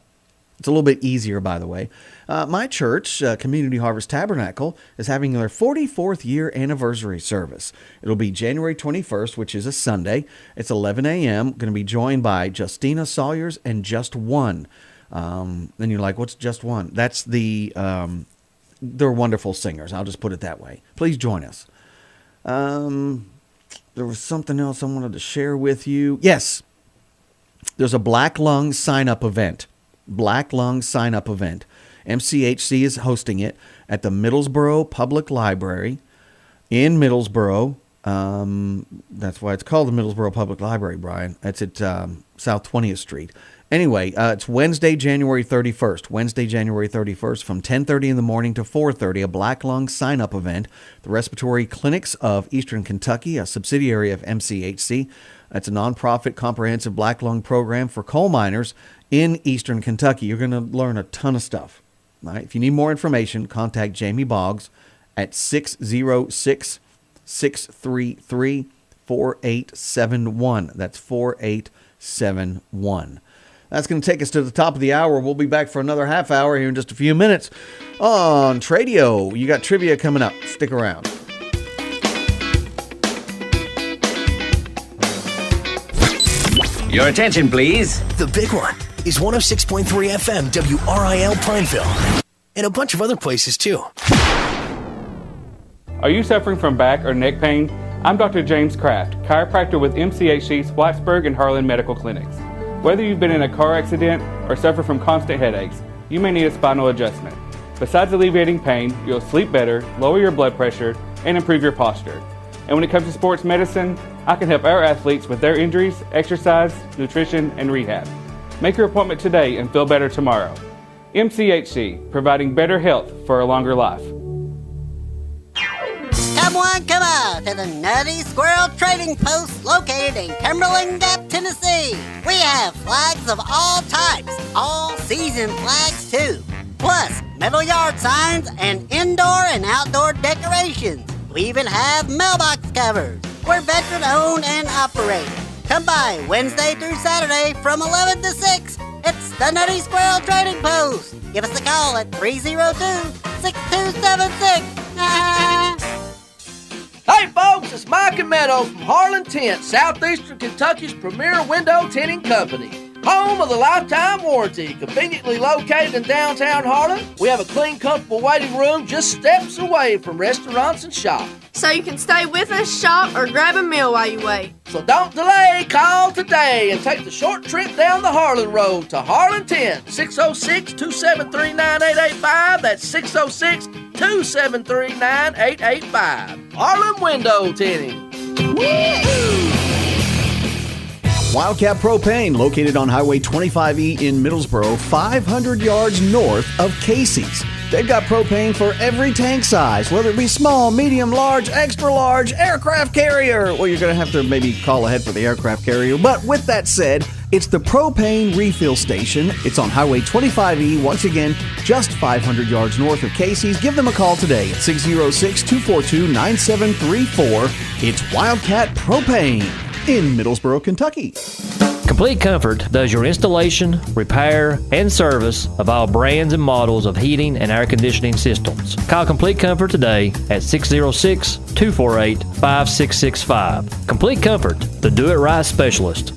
It's a little bit easier, by the way. My church, Community Harvest Tabernacle, is having their 44th year anniversary service. It'll be January 21st, which is a Sunday. It's 11 a.m. Going to be joined by Justina Sawyers and Just One. Then you're like, what's Just One? That's they're wonderful singers. I'll just put it that way. Please join us. There was something else I wanted to share with you. Yes, there's a Black Lung sign-up event. Black Lung sign-up event. MCHC is hosting it at the Middlesboro Public Library in Middlesboro. That's why it's called the Middlesboro Public Library, Brian. That's at South 20th Street. Anyway, it's Wednesday, January 31st. Wednesday, January 31st from 10:30 in the morning to 4:30, a Black Lung sign-up event. The Respiratory Clinics of Eastern Kentucky, a subsidiary of MCHC. It's a nonprofit comprehensive black lung program for coal miners in Eastern Kentucky. You're going to learn a ton of stuff. All right? If you need more information, contact Jamie Boggs at 606-633-4871. That's 4871. That's going to take us to the top of the hour. We'll be back for another half hour here in just a few minutes on Tradio. You got trivia coming up. Stick around. Your attention, please. The big one is 106.3 FM WRIL Prineville. And a bunch of other places, too. Are you suffering from back or neck pain? I'm Dr. James Kraft, chiropractor with MCHC's Plattsburgh and Harlan Medical Clinics. Whether you've been in a car accident or suffer from constant headaches, you may need a spinal adjustment. Besides alleviating pain, you'll sleep better, lower your blood pressure, and improve your posture. And when it comes to sports medicine, I can help our athletes with their injuries, exercise, nutrition, and rehab. Make your appointment today and feel better tomorrow. MCHC, providing better health for a longer life. Come on to the Nutty Squirrel Trading Post located in Cumberland Gap, Tennessee. We have flags of all types, all-season flags too, plus metal yard signs and indoor and outdoor decorations. We even have mailbox covers. We're veteran-owned and operated. Come by Wednesday through Saturday from 11 to 6. It's the Nutty Squirrel Trading Post. Give us a call at 302-6276. Hey folks, it's Mike and Meadows from Harlan Tent, Southeastern Kentucky's premier window tinting company. Home of the lifetime warranty, conveniently located in downtown Harlan. We have a clean, comfortable waiting room just steps away from restaurants and shops. So you can stay with us, shop, or grab a meal while you wait. So don't delay, call today and take the short trip down the Harlan Road to Harlan Tent, 606-273-9885. That's 606-273-9885. Harlan Window Tinting. Woo-hoo! Wildcat Propane, located on Highway 25E in Middlesboro, 500 yards north of Casey's. They've got propane for every tank size, whether it be small, medium, large, extra large, aircraft carrier. Well, you're going to have to maybe call ahead for the aircraft carrier. But with that said, it's the propane refill station. It's on Highway 25E, once again, just 500 yards north of Casey's. Give them a call today at 606-242-9734. It's Wildcat Propane in Middlesboro, Kentucky. Complete Comfort does your installation, repair, and service of all brands and models of heating and air conditioning systems. Call Complete Comfort today at 606-248-5665. Complete Comfort, the do-it-right specialist.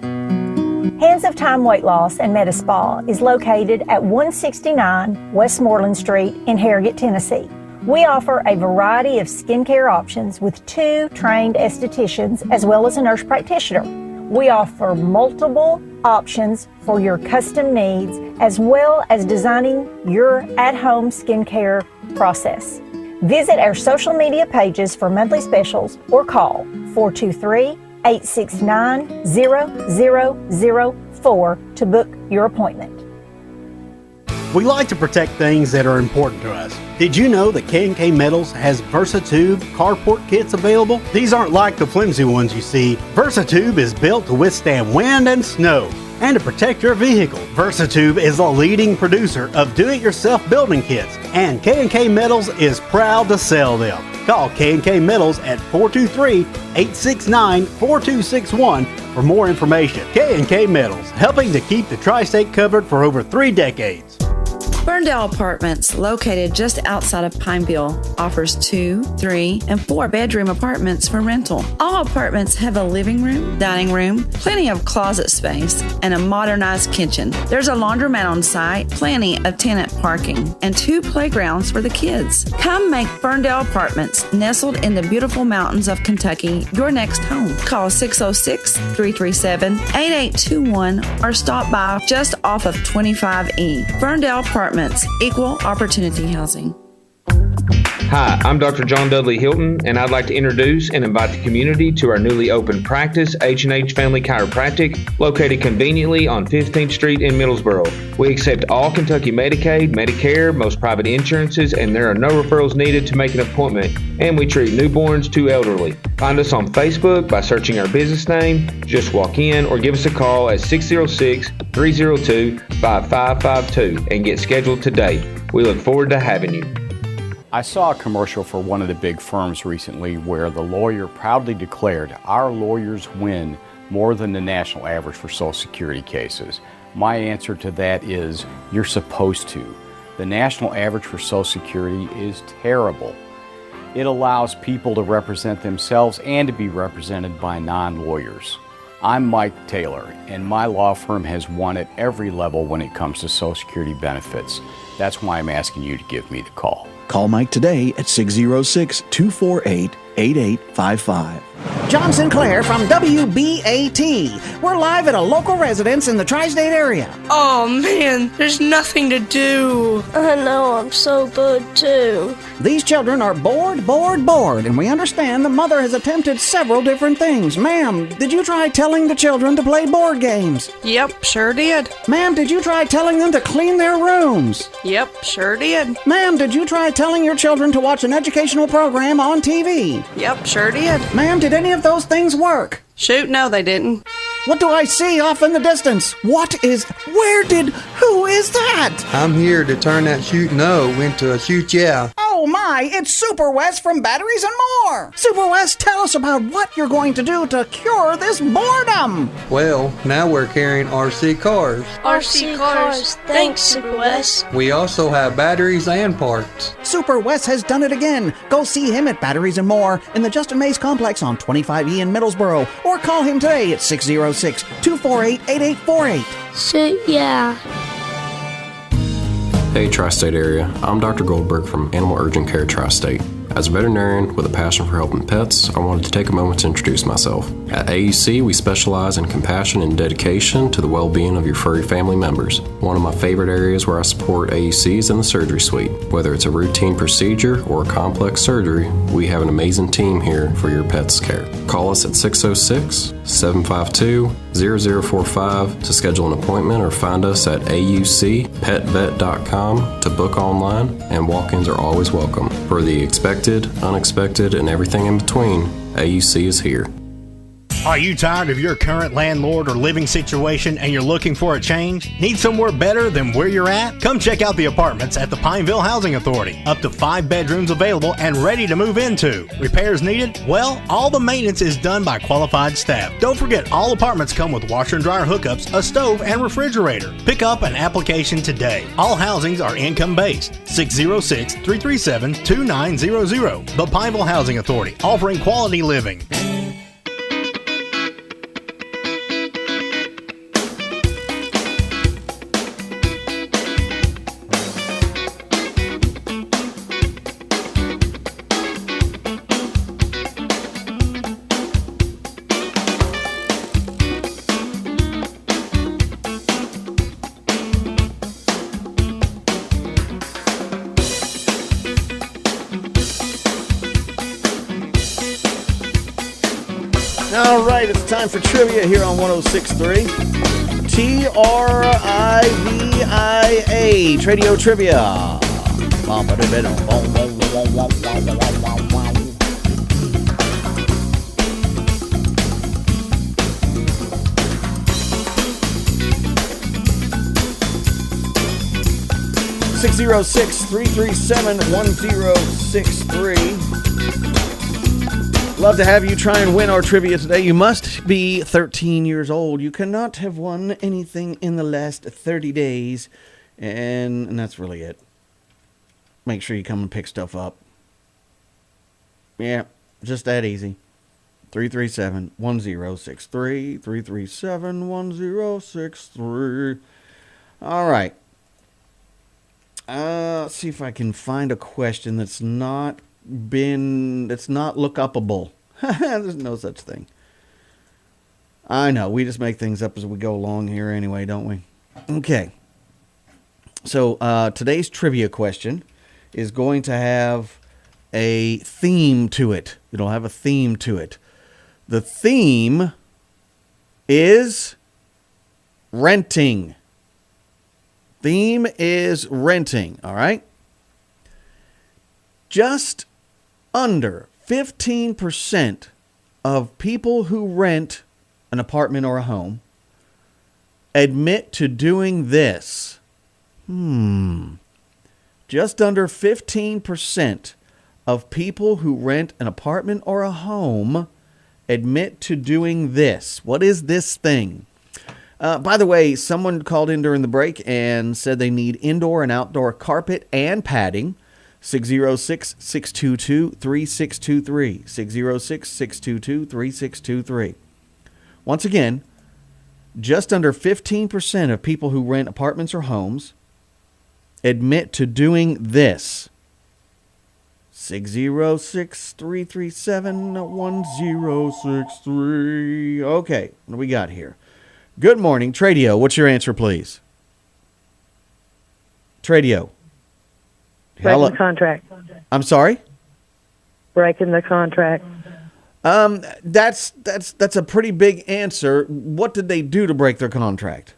Hands of Time Weight Loss and Medi-Spa is located at 169 Westmoreland Street in Harrogate, Tennessee. We offer a variety of skincare options with 2 trained estheticians as well as a nurse practitioner. We offer multiple options for your custom needs as well as designing your at-home skincare process. Visit our social media pages for monthly specials or call 423-869-0004 to book your appointment. We like to protect things that are important to us. Did you know that K&K Metals has VersaTube carport kits available? These aren't like the flimsy ones you see. VersaTube is built to withstand wind and snow and to protect your vehicle. VersaTube is a leading producer of do-it-yourself building kits, and K&K Metals is proud to sell them. Call K&K Metals at 423-869-4261 for more information. K&K Metals, helping to keep the tri-state covered for over 3 decades. Ferndale Apartments, located just outside of Pineville, offers 2, 3, and 4 bedroom apartments for rental. All apartments have a living room, dining room, plenty of closet space, and a modernized kitchen. There's a laundromat on site, plenty of tenant parking, and 2 playgrounds for the kids. Come make Ferndale Apartments, nestled in the beautiful mountains of Kentucky, your next home. Call 606-337-8821 or stop by just off of 25E. Ferndale Apartments, equal opportunity housing. Hi, I'm Dr. John Dudley Hilton, and I'd like to introduce and invite the community to our newly opened practice, H&H Family Chiropractic, located conveniently on 15th Street in Middlesboro. We accept all Kentucky Medicaid, Medicare, most private insurances, and there are no referrals needed to make an appointment, and we treat newborns to elderly. Find us on Facebook by searching our business name, just walk in, or give us a call at 606-302-5552 and get scheduled today. We look forward to having you. I saw a commercial for one of the big firms recently where the lawyer proudly declared, "Our lawyers win more than the national average for Social Security cases." My answer to that is, you're supposed to. The national average for Social Security is terrible. It allows people to represent themselves and to be represented by non-lawyers. I'm Mike Taylor, and my law firm has won at every level when it comes to Social Security benefits. That's why I'm asking you to give me the call. Call Mike today at 606-248-8855. John Sinclair from WBAT. We're live at a local residence in the tri-state area. Oh man, there's nothing to do. I know, I'm so bored too. These children are bored, and we understand the mother has attempted several different things. Ma'am, did you try telling the children to play board games? Yep, sure did. Ma'am, did you try telling them to clean their rooms? Yep, sure did. Ma'am, did you try telling your children to watch an educational program on TV? Yep, sure did. Ma'am, did any of those things work? Shoot, no, they didn't. What do I see off in the distance? Who is that? I'm here to turn that shoot no into a shoot yeah. Oh my, it's Super West from Batteries and More. Super West, tell us about what you're going to do to cure this boredom. Well, now we're carrying RC cars. RC cars, thanks, Super West. We also have batteries and parts. Super West has done it again. Go see him at Batteries and More in the Justin Mays Complex on 25E in Middlesboro, or call him today at 606-248-8848. Shoot, yeah. Hey Tri-State area, I'm Dr. Goldberg from Animal Urgent Care Tri-State. As a veterinarian with a passion for helping pets, I wanted to take a moment to introduce myself. At AUC, we specialize in compassion and dedication to the well-being of your furry family members. One of my favorite areas where I support AUC is in the surgery suite. Whether it's a routine procedure or a complex surgery, we have an amazing team here for your pet's care. Call us at 606-752-0045 to schedule an appointment, or find us at aucpetvet.com to book online, and walk-ins are always welcome. For the expected, unexpected, and everything in between, AUC is here. Are you tired of your current landlord or living situation and you're looking for a change? Need somewhere better than where you're at? Come check out the apartments at the Pineville Housing Authority. Up to 5 bedrooms available and ready to move into. Repairs needed? Well, all the maintenance is done by qualified staff. Don't forget, all apartments come with washer and dryer hookups, a stove, and refrigerator. Pick up an application today. All housings are income-based. 606-337-2900. The Pineville Housing Authority, offering quality living. All right, it's time for trivia here on 106.3. TRIVIA, Tradio Trivia. 606-337-1063. Love to have you try and win our trivia today. You must be 13 years old. You cannot have won anything in the last 30 days. And that's really it. Make sure you come and pick stuff up. Yeah, just that easy. 337-1063. 337-1063. All right. Let's see if I can find a question that's not look upable. There's no such thing. I know, we just make things up as we go along here anyway, don't we? Okay. So today's trivia question is going to have a theme to it. It'll have a theme to it. The theme is renting. Theme is renting, all right? Just under 15% of people who rent an apartment or a home admit to doing this. Just under 15% of people who rent an apartment or a home admit to doing this. What is this thing? By the way, someone called in during the break and said they need indoor and outdoor carpet and padding. 606-622-3623. 606-622-3623. Once again, just under 15% of people who rent apartments or homes admit to doing this. 606-337-1063. Okay, what do we got here? Good morning, Tradio. What's your answer, please? Tradio. Breaking the contract. I'm sorry? Breaking the contract. That's a pretty big answer. What did they do to break their contract?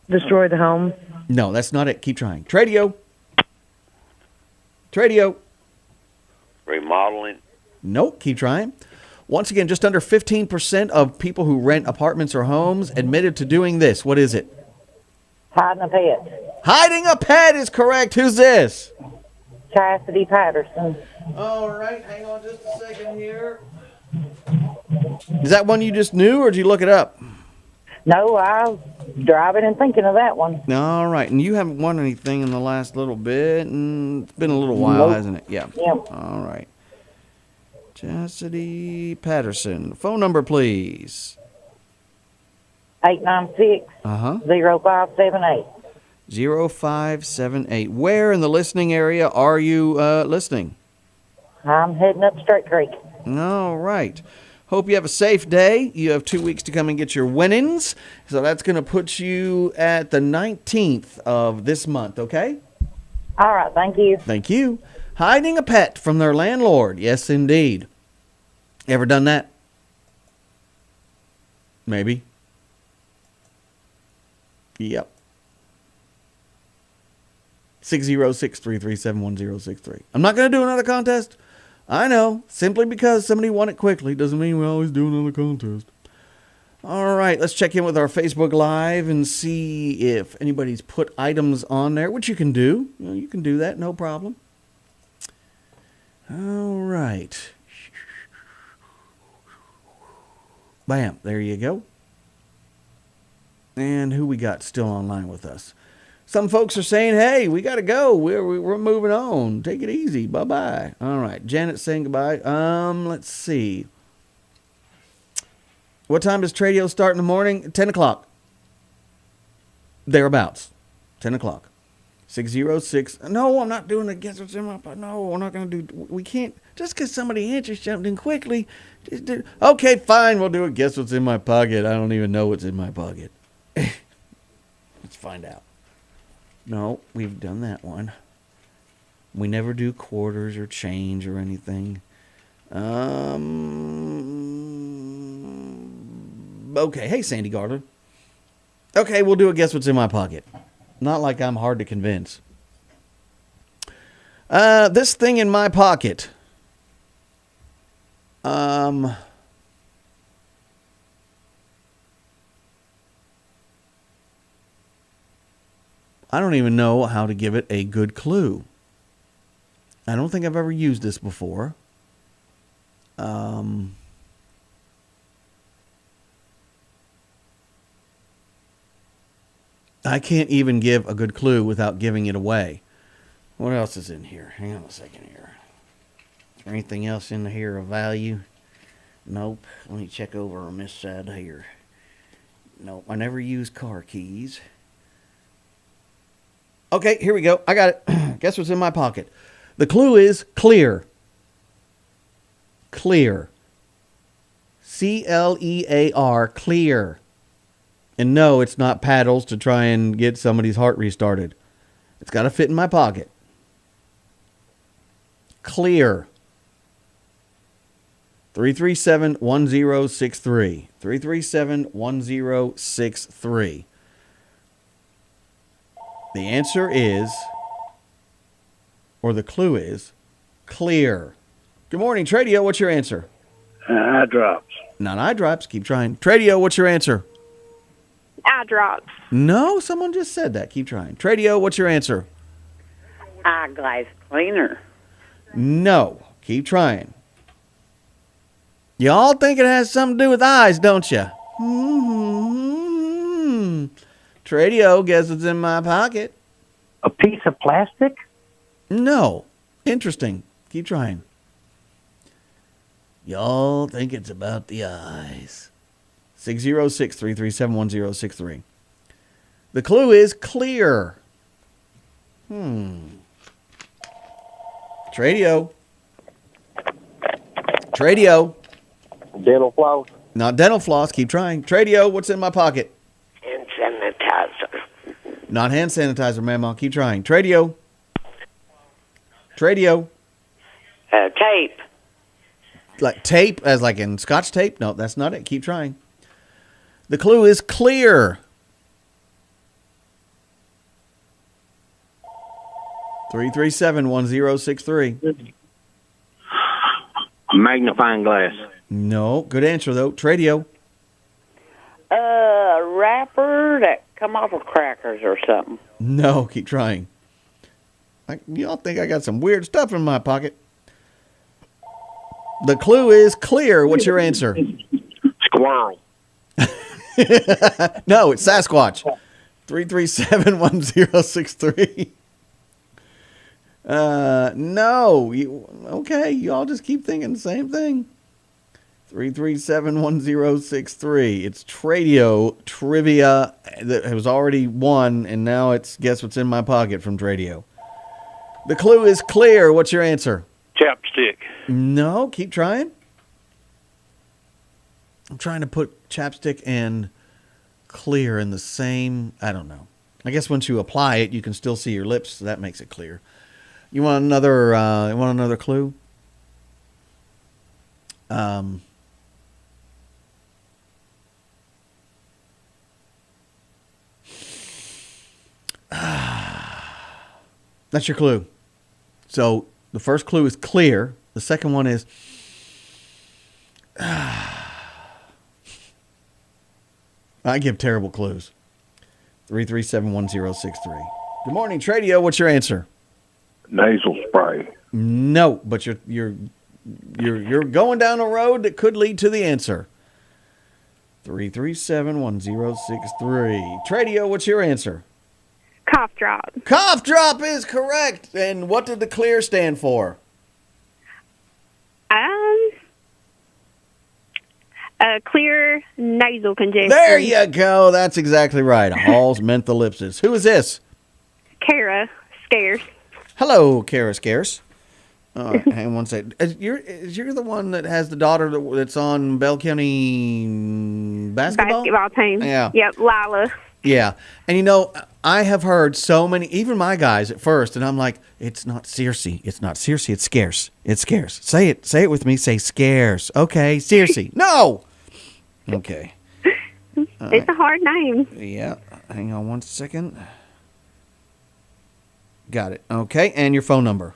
Destroy the home. No, that's not it. Keep trying. Tradio. Remodeling. Nope. Keep trying. Once again, just under 15% of people who rent apartments or homes admitted to doing this. What is it? Hiding a pet. Hiding a pet is correct. Who's this? Cassidy Patterson. All right. Hang on just a second here. Is that one you just knew, or did you look it up? No, I was driving and thinking of that one. All right. And you haven't won anything in the last little bit, and it's been a little while, hasn't it? Yeah. Yep. All right. Cassidy Patterson. Phone number, please. 896-0578. 0578. Where in the listening area are you listening? I'm heading up Straight Creek. All right. Hope you have a safe day. You have 2 weeks to come and get your winnings. So that's going to put you at the 19th of this month, okay? All right, thank you. Thank you. Hiding a pet from their landlord. Yes, indeed. Ever done that? Maybe. Yep. 606-337-1063. I'm not going to do another contest. I know. Simply because somebody won it quickly doesn't mean we always do another contest. All right, let's check in with our Facebook Live and see if anybody's put items on there, which you can do. You can do that, no problem. All right. Bam, there you go. And who we got still online with us? Some folks are saying, hey, we got to go. We're moving on. Take it easy. Bye-bye. All right. Janet's saying goodbye. Let's see. What time does Tradio start in the morning? 10 o'clock. Thereabouts. 10 o'clock. 606. No, I'm not doing the guess what's in my pocket. No, we're not going to do. We can't. Just because somebody answers something quickly. Just do. Okay, fine. We'll do a guess what's in my pocket. I don't even know what's in my pocket. Let's find out. No, we've done that one. We never do quarters or change or anything. Okay, hey, Sandy Gardner. Okay, we'll do a guess what's in my pocket. Not like I'm hard to convince. This thing in my pocket. I don't even know how to give it a good clue. I don't think I've ever used this before. I can't even give a good clue without giving it away. What else is in here? Hang on a second here. Is there anything else in here of value? Nope. Let me check over on this side here. Nope. I never use car keys. Okay, here we go. I got it. Guess what's in my pocket? The clue is clear. Clear. C-L-E-A-R. Clear. And no, it's not paddles to try and get somebody's heart restarted. It's got to fit in my pocket. Clear. 337-1063. 337-1063. The answer is, or the clue is, clear. Good morning, Tradio. What's your answer? Eye drops. Not eye drops. Keep trying. Tradio, what's your answer? Eye drops. No, someone just said that. Keep trying. Tradio, what's your answer? Eyeglass cleaner. No. Keep trying. Y'all think it has something to do with eyes, don't you? Mm-hmm. Tradio, guess what's in my pocket? A piece of plastic? No. Interesting. Keep trying. Y'all think it's about the eyes. 606-337-1063. The clue is clear. Tradio. Dental floss. Not dental floss. Keep trying. Tradio, what's in my pocket? Hand sanitizer. Not hand sanitizer, Mama. Keep trying. Tradio. Tape. Like tape, as like in Scotch tape? No, that's not it. Keep trying. The clue is clear. 337-1063. A magnifying glass. No, good answer though. Tradio. A wrapper that come off of crackers or something. No, keep trying. Y'all think I got some weird stuff in my pocket. The clue is clear. What's your answer? Squirrel. No, it's Sasquatch. 337-1063. No. Okay, you all just keep thinking the same thing. 337-1063. It's Tradio trivia that was already won, and now it's guess what's in my pocket from Tradio. The clue is clear. What's your answer? Chapstick. No, keep trying. I'm trying to put chapstick and clear in the same, I don't know. I guess once you apply it, you can still see your lips, so that makes it clear. You want another clue? That's your clue. So the first clue is clear. The second one is I give terrible clues. 337-1063. Good morning, Tradio. What's your answer? Nasal spray. No, but you're going down a road that could lead to the answer. 337-1063. Tradio, what's your answer? Cough drop. Cough drop is correct. And what did the clear stand for? Clear nasal congestion. There you go. That's exactly right. Hall's menthol ellipsis. Who is this? Kara Scarce. Hello, Kara Scarce. Hang on one second. You're the one that has the daughter that's on Bell County basketball team. Yeah. Yep, Lila. Yeah. And I have heard so many, even my guys at first, and I'm like, it's not Circe. It's not Circe. It's Scarce. It's Scarce. Say it. Say it with me. Say Scarce. Okay. Circe. No. Okay. It's a hard name. Yeah. Hang on one second. Got it. Okay. And your phone number?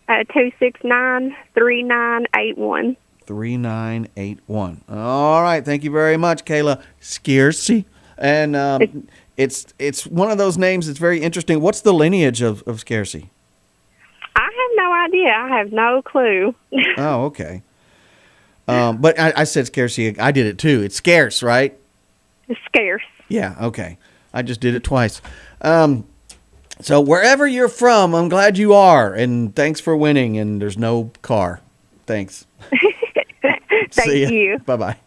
269-3981. 3981. All right. Thank you very much, Kayla. Scarce. And it's one of those names that's very interesting. What's the lineage of Scarce? I have no idea. I have no clue. Oh, okay. But I said Scarce. I did it too. It's Scarce, right? It's Scarce. Yeah, okay. I just did it twice. So wherever you're from, I'm glad you are, and thanks for winning. And there's no car. Thanks. Thank you. Bye-bye.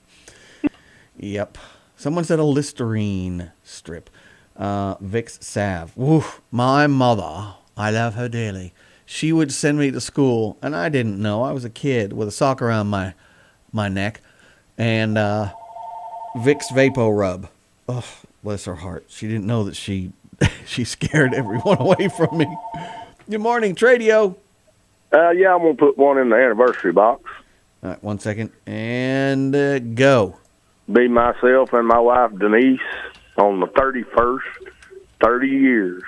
Yep. Someone said a Listerine strip. Vicks salve. Woo, my mother, I love her dearly. She would send me to school, and I didn't know. I was a kid with a sock around my neck, and Vicks Vapo Rub. Oh, bless her heart. She didn't know that she scared everyone away from me. Good morning, Tradio. Yeah, I'm going to put one in the anniversary box. All right, 1 second. And go. Be myself and my wife, Denise, on the 31st, 30 years.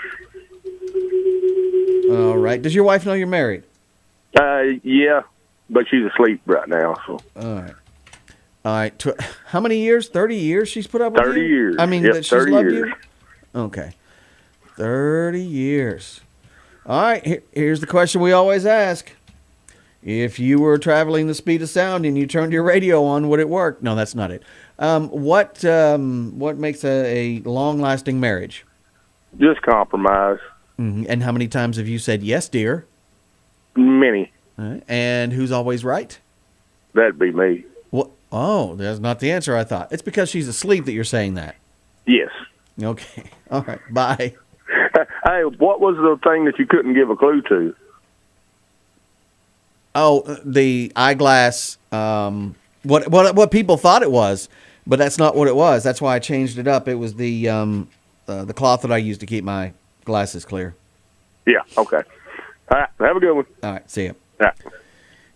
All right. Does your wife know you're married? Yeah, but she's asleep right now. So. All right. All right. How many years? 30 years she's put up with 30 you? years. I mean, yep, that she's loved years. you? Okay. 30 years. All right. Here's the question we always ask. If you were traveling the speed of sound and you turned your radio on, would it work? No, that's not it. What makes a long-lasting marriage? Just compromise. Mm-hmm. And how many times have you said yes, dear? Many. All right. And who's always right? That'd be me. What? Oh, that's not the answer I thought. It's because she's asleep that you're saying that. Yes. Okay. All right. Bye. Hey, what was the thing that you couldn't give a clue to? Oh, the eyeglass. What people thought it was, but that's not what it was. That's why I changed it up. It was the cloth that I use to keep my glasses clear. Yeah. Okay. All right. Have a good one. All right. See ya. All right.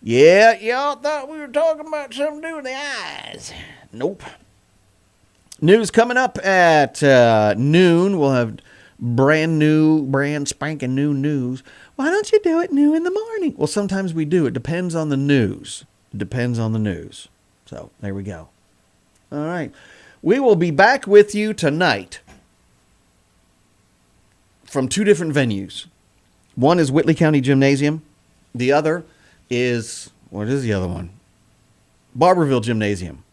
Yeah, y'all thought we were talking about something to do with the eyes. Nope. News coming up at noon. We'll have brand spanking new news. Why don't you do it new in the morning? Well, sometimes we do. It depends on the news. So there we go. All right. We will be back with you tonight from two different venues. One is Whitley County Gymnasium. The other is, what is the other one? Barberville Gymnasium.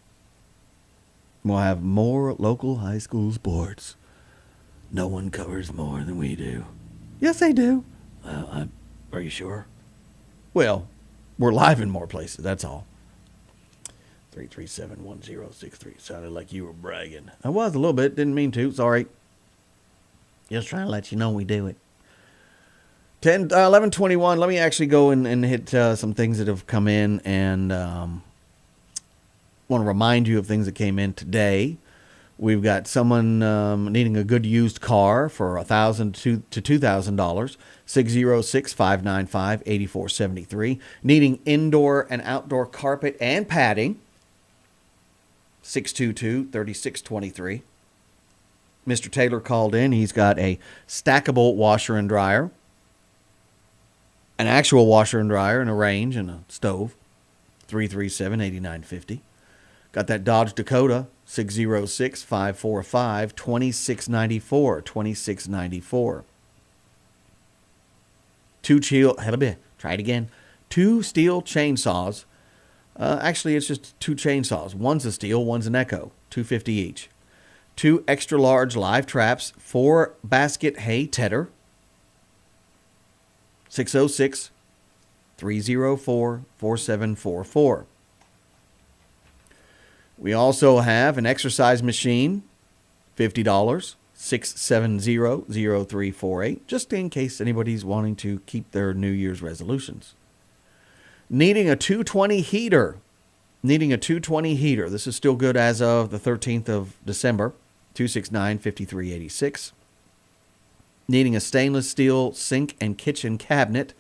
We'll have more local high school sports. No one covers more than we do. Yes, they do. Are you sure? Well, we're live in more places, that's all. 337-1063. Sounded like you were bragging. I was a little bit. Didn't mean to. Sorry. Just trying to let you know we do it. 11:21. Let me actually go and hit some things that have come in, and want to remind you of things that came in today. We've got someone needing a good used car for $1,000 to $2,000. 606-595-8473. Needing indoor and outdoor carpet and padding. 622-3623. Mr. Taylor called in. He's got a stackable washer and dryer, an actual washer and dryer, and a range and a stove. 337-8950. Got that Dodge Dakota. 606-545-2694. 2694. Try it again. 2 steel chainsaws. Actually, it's just 2 chainsaws. One's a steel, one's an Echo. $250 each. 2 extra large live traps. 4 basket hay tedder. 606-304-4744. We also have an exercise machine, $50, 670-0348, just in case anybody's wanting to keep their New Year's resolutions. Needing a 220 heater. This is still good as of the 13th of December, 269-5386. Needing a stainless steel sink and kitchen cabinet.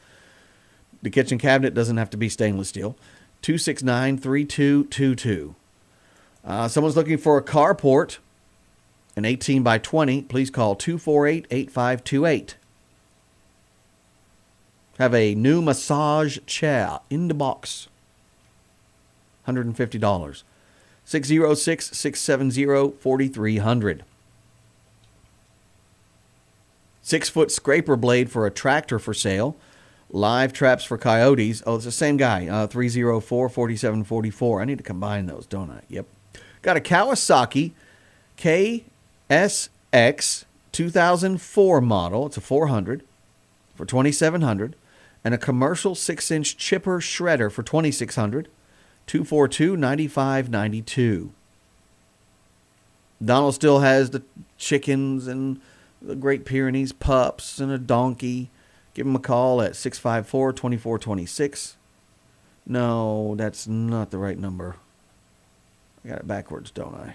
The kitchen cabinet doesn't have to be stainless steel. 269-3222. Someone's looking for a carport, an 18 by 20. Please call 248-8528. Have a new massage chair in the box. $150. 606-670-4300. 6-foot scraper blade for a tractor for sale. Live traps for coyotes. Oh, it's the same guy. 304-4744. I need to combine those, don't I? Yep. Got a Kawasaki KSX X 2004 model. It's a 400 for $2,700. And a commercial 6-inch chipper shredder for $2,600. $242.95.92. Donald still has the chickens and the Great Pyrenees pups and a donkey. Give him a call at 654-2426. No, that's not the right number. I got it backwards, don't I?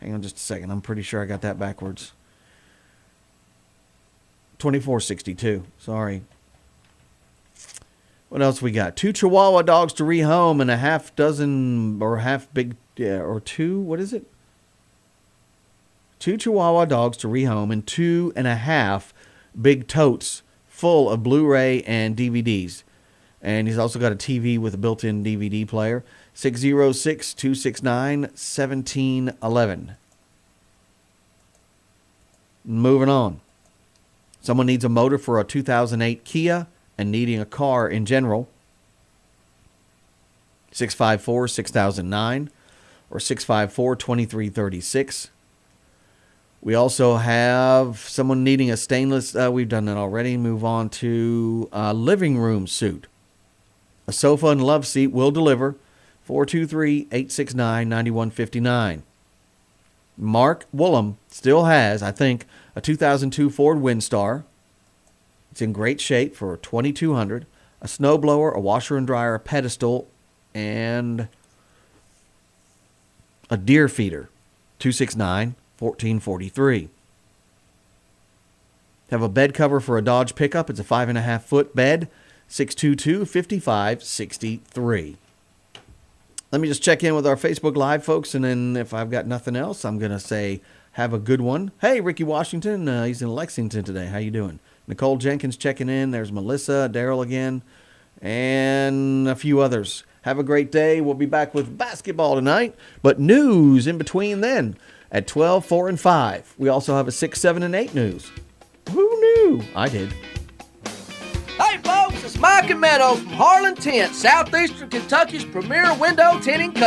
Hang on just a second. I'm pretty sure I got that backwards. 2462. Sorry. What else we got? 2 Chihuahua dogs to rehome and a half dozen or half big, or two, what is it? 2 Chihuahua dogs to rehome and 2.5 big totes full of Blu-ray and DVDs. And he's also got a TV with a built-in DVD player. 606-269-1711. Moving on. Someone needs a motor for a 2008 Kia and needing a car in general. 654-6009 or 654-2336. We also have someone needing a stainless, we've done that already. Move on to a living room suit. A sofa and love seat will deliver. 423-869-9159. Mark Woolham still has, I think, a 2002 Ford Windstar. It's in great shape for $2,200. A snowblower, a washer and dryer, a pedestal, and a deer feeder. $269-1443. Have a bed cover for a Dodge pickup. It's a 5.5-foot bed. $622-5563. Let me just check in with our Facebook Live folks, and then if I've got nothing else, I'm going to say have a good one. Hey, Ricky Washington, he's in Lexington today. How you doing? Nicole Jenkins checking in. There's Melissa, Daryl again, and a few others. Have a great day. We'll be back with basketball tonight, but news in between then at 12, 4, and 5. We also have a 6, 7, and 8 news. Who knew? I did. Hey folks, it's Mike and Meadows from Harlan Tent, Southeastern Kentucky's premier window tinting company.